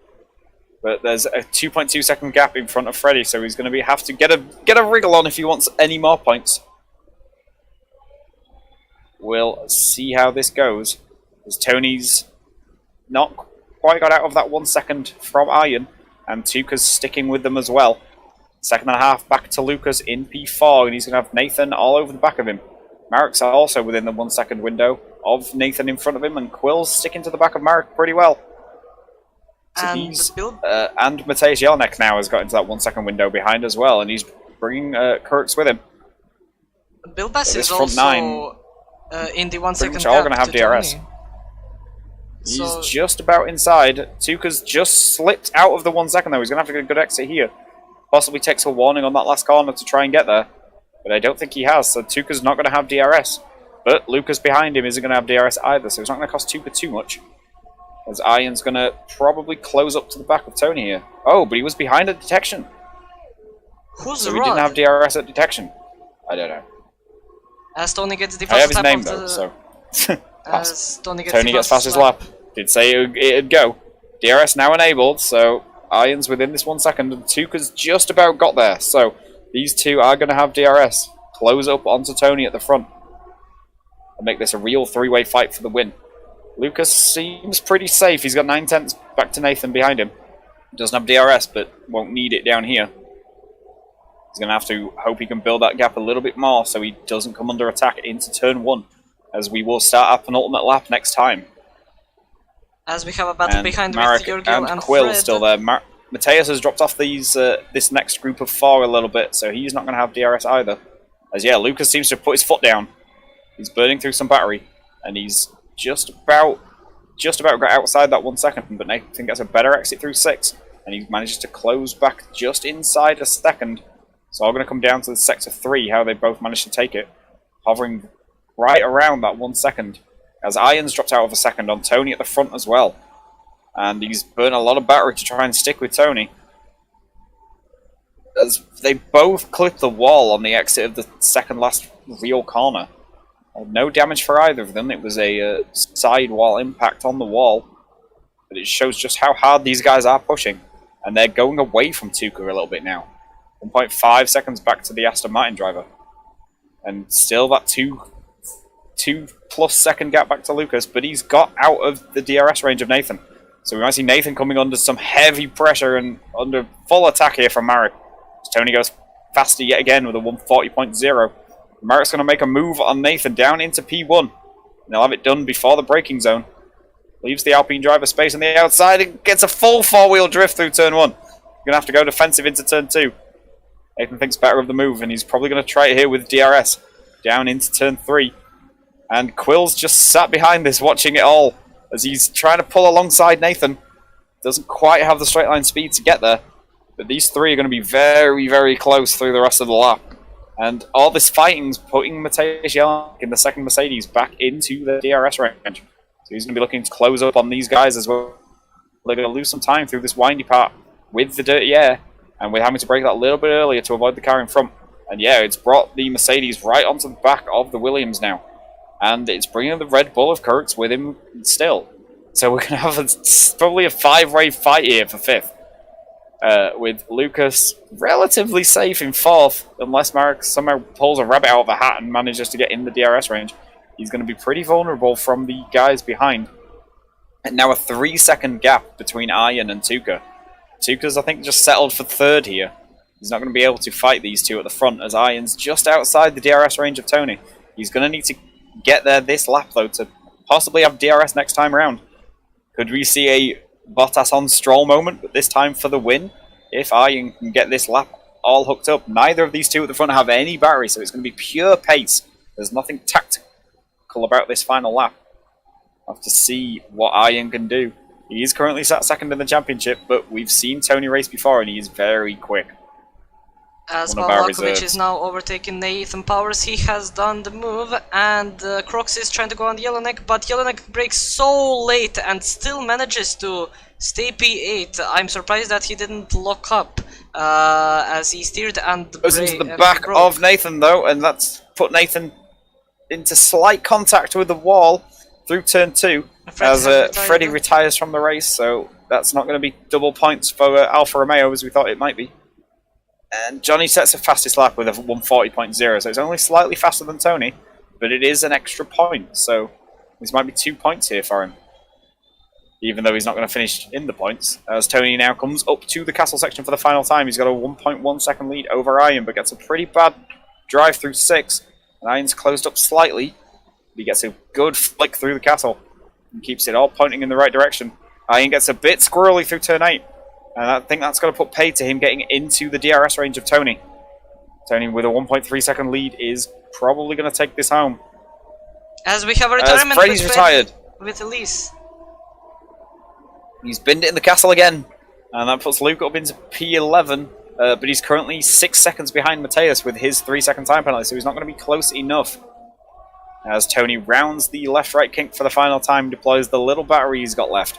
But there's a 2.2 second gap in front of Freddy, so he's going to have to get a wriggle on if he wants any more points. We'll see how this goes, as Tony's not quite got out of that 1 second from Iron, and Tuka's sticking with them as well. Second and a half back to Lucas in P4, and he's going to have Nathan all over the back of him. Marek's also within the 1 second window of Nathan in front of him, and Quill's sticking to the back of Marek pretty well. So and Matej Jelinek now has got into that 1 second window behind as well, and he's bringing Kurks with him. Bilbas is also in the 1 second gap. All going to have DRS. He's just about inside. Tuka's just slipped out of the 1 second though. He's going to have to get a good exit here. Possibly takes a warning on that last corner to try and get there. But I don't think he has, so Tuka's not going to have DRS. But Lucas behind him isn't going to have DRS either, so it's not going to cost Tuka too much. As Iron's going to probably close up to the back of Tony here. Oh, but he was behind at detection. Who's so he didn't have DRS at detection. I don't know. As Tony gets the I have fastest his name lap though, of so... as Tony gets fastest lap. Did say it'd go. DRS now enabled, so Iron's within this 1 second, and Tuka's just about got there. So these two are going to have DRS. Close up onto Tony at the front. And make this a real three-way fight for the win. Lucas seems pretty safe. He's got 9/10 back to Nathan behind him. Doesn't have DRS, but won't need it down here. He's going to have to hope he can build that gap a little bit more so he doesn't come under attack into turn 1. As we will start our penultimate lap next time. As we have a battle behind Marek with Jurgil and Quill Fred. still there. Mateus has dropped off these this next group of 4 a little bit, so he's not going to have DRS either. As yeah, Lucas seems to have put his foot down. He's burning through some battery, and he's just about got outside that 1 second, but Nathan gets a better exit through 6, and he manages to close back just inside a second. So I'm going to come down to the sector 3, how they both managed to take it, hovering right around that 1 second. As Iron's dropped out of a second on Tony at the front as well. And he's burnt a lot of battery to try and stick with Tony. As they both clip the wall on the exit of the second last real corner. No damage for either of them. It was a sidewall impact on the wall. But it shows just how hard these guys are pushing. And they're going away from Tuka a little bit now. 1.5 seconds back to the Aston Martin driver. And still that 2+ second gap back to Lucas, but he's got out of the DRS range of Nathan. So we might see Nathan coming under some heavy pressure and under full attack here from Marek. Tony goes faster yet again with a 140.0. Marek's going to make a move on Nathan down into P1. And they'll have it done before the braking zone. Leaves the Alpine driver space on the outside and gets a full 4-wheel drift through turn 1. You're going to have to go defensive into turn 2. Nathan thinks better of the move, and he's probably going to try it here with DRS. Down into turn 3. And Quill's just sat behind this, watching it all, as he's trying to pull alongside Nathan. Doesn't quite have the straight line speed to get there, but these three are going to be very, very close through the rest of the lap. And all this fighting's putting Matej Jelinek in the second Mercedes back into the DRS range. So he's going to be looking to close up on these guys as well. They're going to lose some time through this windy part with the dirty air, and we're having to brake that a little bit earlier to avoid the car in front. And yeah, it's brought the Mercedes right onto the back of the Williams now. And it's bringing the Red Bull of Kurtz with him still. So we're going to have probably a 5-way fight here for 5th. With Lucas relatively safe in 4th, unless Marek somehow pulls a rabbit out of a hat and manages to get in the DRS range. He's going to be pretty vulnerable from the guys behind. And now a 3-second gap between Iron and Tuka. Tuka's, I think, just settled for 3rd here. He's not going to be able to fight these two at the front, as Iron's just outside the DRS range of Tony. He's going to need to get there this lap, though, to possibly have DRS next time around. Could we see a Bottas on Stroll moment, but this time for the win? If Iron can get this lap all hooked up. Neither of these two at the front have any battery, so it's going to be pure pace. There's nothing tactical about this final lap. We'll have to see what Iron can do. He is currently sat 2nd in the championship, but we've seen Tony race before, and he is very quick. As Pavlakovic is now overtaking Nathan Powers, he has done the move, and Crocs is trying to go on Jelinek, but Jelinek brakes so late and still manages to stay P8. I'm surprised that he didn't lock up as he steered and goes into the back of Nathan, though, and that's put Nathan into slight contact with the wall through turn 2 as Freddie retires from the race, so that's not going to be double points for Alfa Romeo as we thought it might be. And Johnny sets the fastest lap with a 140.0, so it's only slightly faster than Tony, but it is an extra point, so this might be 2 points here for him. Even though he's not going to finish in the points, as Tony now comes up to the castle section for the final time. He's got a 1.1 second lead over Iron, but gets a pretty bad drive through 6. And Iron's closed up slightly. He gets a good flick through the castle and keeps it all pointing in the right direction. Iron gets a bit squirrely through turn 8. And I think that's going to put pay to him getting into the DRS range of Tony. Tony, with a 1.3 second lead, is probably going to take this home. As we have a retirement Freddie's retired. With Elise. He's binned it in the castle again, and that puts Luke up into P11, but he's currently 6 seconds behind Mateus with his 3-second time penalty, so he's not going to be close enough. As Tony rounds the left-right kink for the final time, deploys the little battery he's got left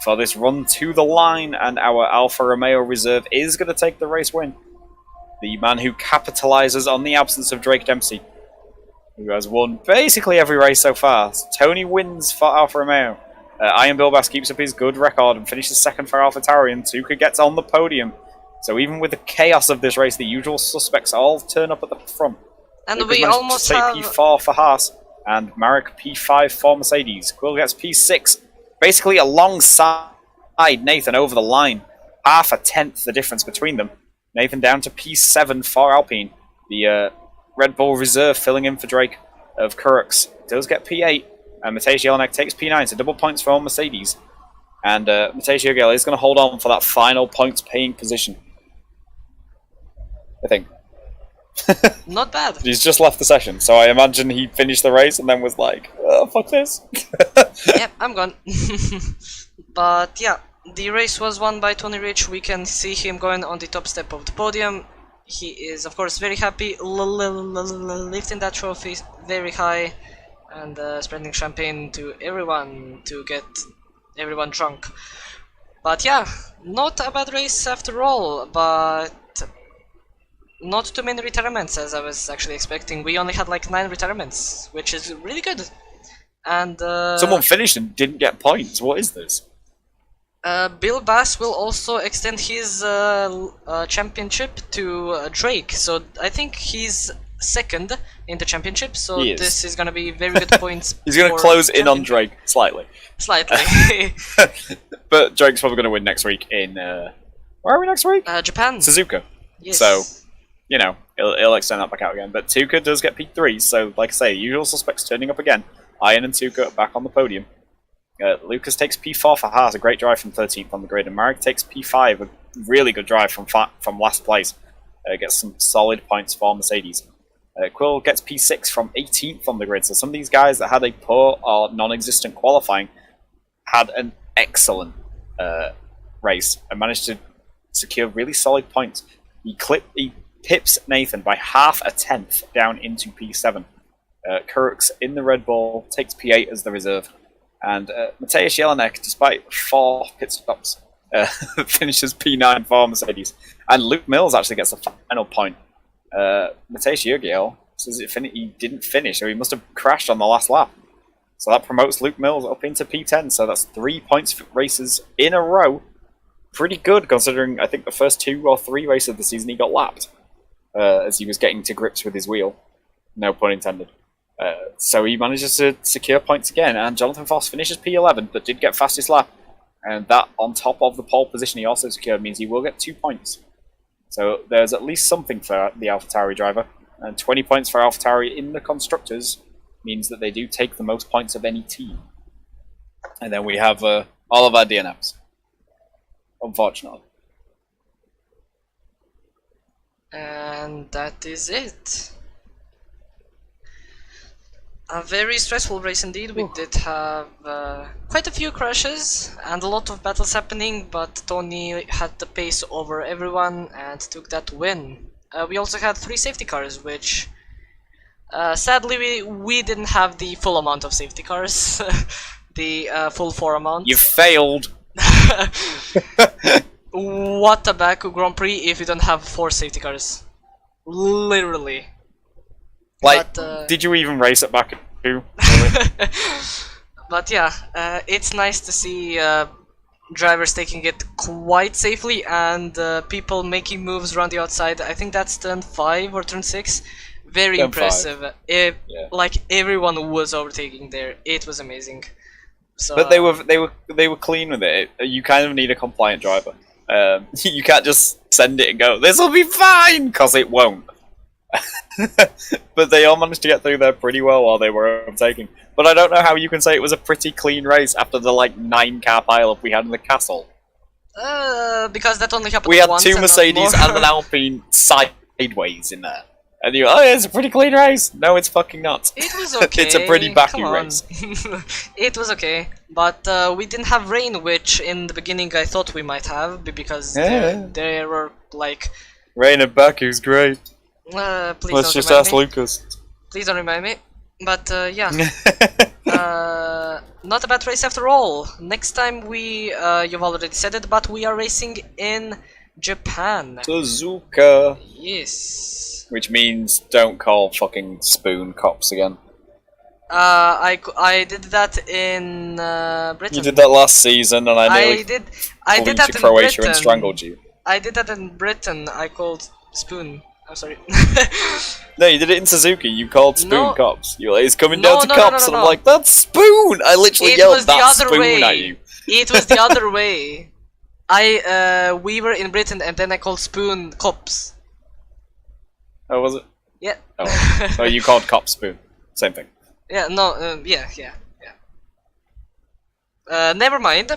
for this run to the line, and our Alfa Romeo reserve is going to take the race win. The man who capitalizes on the absence of Drake Dempsey, who has won basically every race so far. So Tony wins for Alfa Romeo. Iron Bilbas keeps up his good record and finishes second for AlphaTauri, and Tuka gets on the podium. So even with the chaos of this race, the usual suspects all turn up at the front. And Luke we almost have... P4 for Haas, and Marek P5 for Mercedes. Quill gets P6, basically alongside Nathan over the line. Half a tenth the difference between them. Nathan down to P7 for Alpine. The Red Bull reserve filling in for Drake of Kurux does get P8, and Matej Jelinek takes P9, so double points for Mercedes. And Matej Jelinek is going to hold on for that final points-paying position, I think. Not bad. He's just left the session, so I imagine he finished the race and then was like, oh, fuck this. Yep, I'm gone. But yeah, the race was won by Tony Rich. We can see him going on the top step of the podium. He is, of course, very happy, lifting that trophy very high and spreading champagne to everyone to get everyone drunk. But yeah, not a bad race after all, but not too many retirements as I was actually expecting. We only had like 9 retirements, which is really good. And someone finished and didn't get points. What is this? Bill Bass will also extend his championship to Drake, so I think he's second in the championship, so this is going to be very good points. He's going to close in on Drake, slightly. Slightly. But Drake's probably going to win next week in... where are we next week? Japan. Suzuka. Yes. So, you know, he'll extend that back out again. But Tuka does get P3, so like I say, usual suspects turning up again. Iron and Tuka back on the podium. Lucas takes P4 for Haas, a great drive from 13th on the grid, and Marek takes P5, a really good drive from last place. Gets some solid points for Mercedes. Quill gets P6 from 18th on the grid, so some of these guys that had a poor or non-existent qualifying had an excellent race and managed to secure really solid points. He pips Nathan by half a tenth down into P7. Kurux in the Red Bull takes P8 as the reserve. And Matej Jelinek, despite 4 pit stops, finishes P9 for Mercedes. And Luke Mills actually gets the final point. Matej Jelinek says he didn't finish, so he must have crashed on the last lap. So that promotes Luke Mills up into P10, so that's 3 points for races in a row. Pretty good, considering I think the first 2 or 3 races of the season he got lapped as he was getting to grips with his wheel. No pun intended. So he manages to secure points again, and Jonathan Voss finishes P11, but did get fastest lap. And that, on top of the pole position he also secured, means he will get 2 points. So there's at least something for the AlphaTauri driver. And 20 points for AlphaTauri in the Constructors means that they do take the most points of any team. And then we have all of our DNFs, unfortunately. And that is it. A very stressful race indeed. We did have quite a few crashes and a lot of battles happening, but Tony had the pace over everyone and took that win. We also had 3 safety cars, which sadly we didn't have the full amount of safety cars, the full 4 amount. You failed! What a Baku Grand Prix if you don't have 4 safety cars. Literally. Like, but, did you even race at Baku? Really? But yeah, it's nice to see drivers taking it quite safely and people making moves around the outside. I think that's turn 5 or turn 6. Very turn impressive. 5. Like everyone was overtaking there. It was amazing. So, but they were clean with it. You kind of need a compliant driver. You can't just send it and go, "This will be fine," because it won't. But they all managed to get through there pretty well while they were overtaking. But I don't know how you can say it was a pretty clean race after the 9-car pileup we had in the castle. Because that only happened once. We had once 2 Mercedes and an Alpine Alpine sideways in there. And you, oh, yeah, it's a pretty clean race. No, it's fucking not. It was okay. It's a pretty backy race. It was okay, but we didn't have rain, which in the beginning I thought we might have, because there were like... Rain at Baku's great. Please Let's don't just remind ask me. Lucas. Please don't remind me. But yeah, not a bad race after all. Next time you've already said it, but we are racing in Japan. Suzuka. Yes. Which means don't call fucking Spoon cops again. I did that in Britain. You did that last season, and I nearly I did that to in Croatia Britain. and strangled you. I did that in Britain. I called Spoon. I'm sorry. No, you did it in Suzuki. You called Spoon cops. You're like, it's coming down to No, cops, and I'm like, that's Spoon! I literally yelled that Spoon way. at you. It was the other way. We were in Britain, and then I called Spoon cops. Oh, was it? Yeah. Oh, so you called cop Spoon. Same thing. Yeah. No. Yeah. Never mind.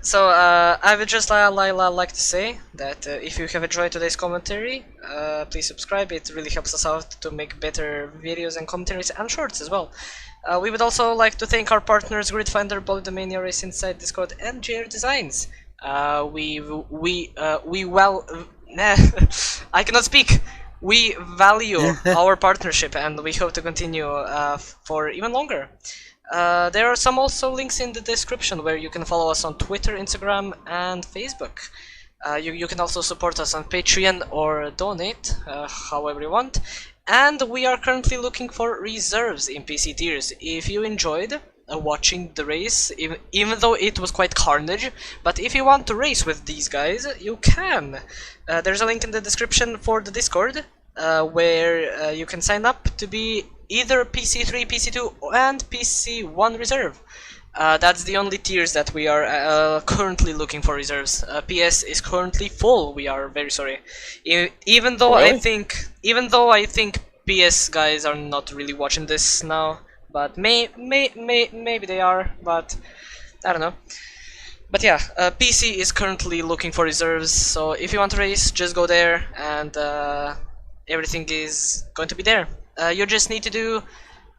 So I would just like to say that if you have enjoyed today's commentary, please subscribe. It really helps us out to make better videos and commentaries and shorts as well. We would also like to thank our partners Gridfinder, Polydomania, Race Inside, Discord, and JR Designs. We I cannot speak. We value our partnership, and we hope to continue for even longer. There are some also links in the description where you can follow us on Twitter, Instagram, and Facebook. You can also support us on Patreon or donate, however you want. And we are currently looking for reserves in PC tiers. If you enjoyed watching the race, even though it was quite carnage, but if you want to race with these guys, you can. There's a link in the description for the Discord, where you can sign up to be either PC3, PC2, and PC1 reserve. That's the only tiers that we are currently looking for reserves. PS is currently full. We are very sorry. Even though really? I think PS guys are not really watching this now, but maybe they are. But I don't know. But yeah, PC is currently looking for reserves. So if you want to race, just go there, and everything is going to be there. You just need to do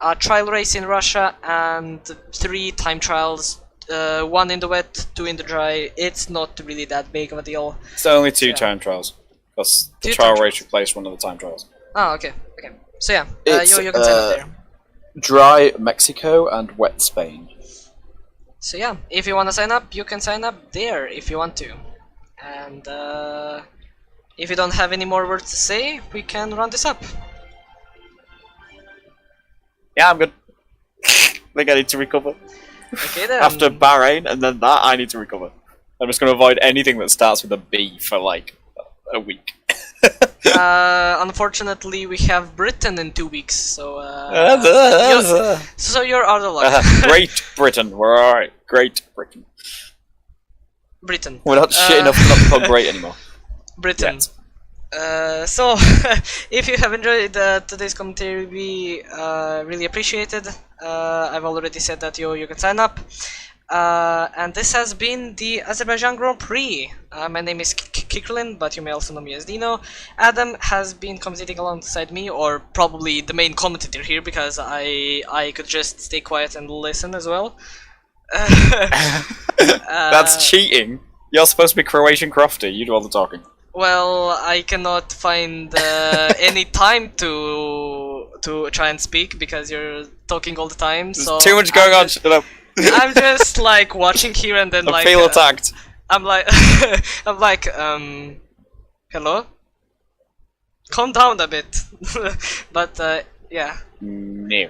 a trial race in Russia and 3 time trials, 1 in the wet, 2 in the dry. It's not really that big of a deal. It's only 2 time trials, because the trial race replaced one of the time trials. Oh, okay. So yeah, you can sign up there. Dry Mexico and wet Spain. So yeah, if you want to sign up, you can sign up there if you want to. And if you don't have any more words to say, we can run this up. Yeah, I'm good. I think I need to recover. Okay then. After Bahrain and then that, I need to recover. I'm just going to avoid anything that starts with a B for like a week. Unfortunately, we have Britain in 2 weeks, so so you're out of luck. Great Britain, we're alright. Great Britain. Britain. We're not shit enough to not be called great anymore. Britain. Yet. So, if you have enjoyed today's commentary, we really appreciate it. I've already said that you can sign up. And this has been the Azerbaijan Grand Prix. My name is Kikrlin, but you may also know me as Dino. Adam has been commentating alongside me, or probably the main commentator here, because I could just stay quiet and listen as well. That's cheating. You're supposed to be Croatian Crofty, you do all the talking. Well, I cannot find any time to try and speak because you're talking all the time. There's so too much going on, shut up. I'm just like watching here and then I feel attacked. I'm like, hello? Calm down a bit. But yeah. No.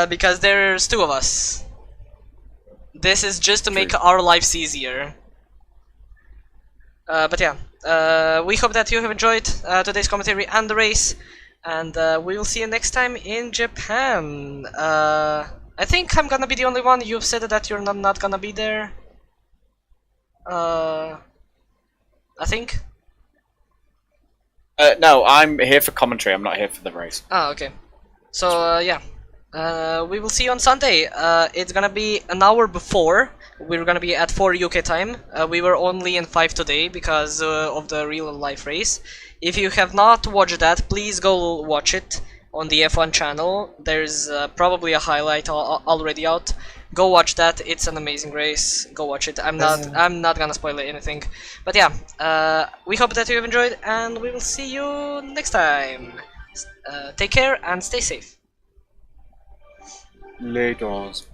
Because there's 2 of us. This is just to make our lives easier. But yeah, we hope that you have enjoyed today's commentary and the race, and we will see you next time in Japan. I think I'm gonna be the only one. You've said that you're not gonna be there. I think. No, I'm here for commentary, I'm not here for the race. Ah, okay. So, yeah. We will see you on Sunday. It's gonna be an hour before, we're gonna be at 4 UK time. We were only in 5 today because of the real life race. If you have not watched that, please go watch it on the F1 channel. There's probably a highlight already out. Go watch that. It's an amazing race. Go watch it. I'm not gonna spoil anything. But yeah, we hope that you have enjoyed, and we will see you next time. Take care and stay safe. Laters.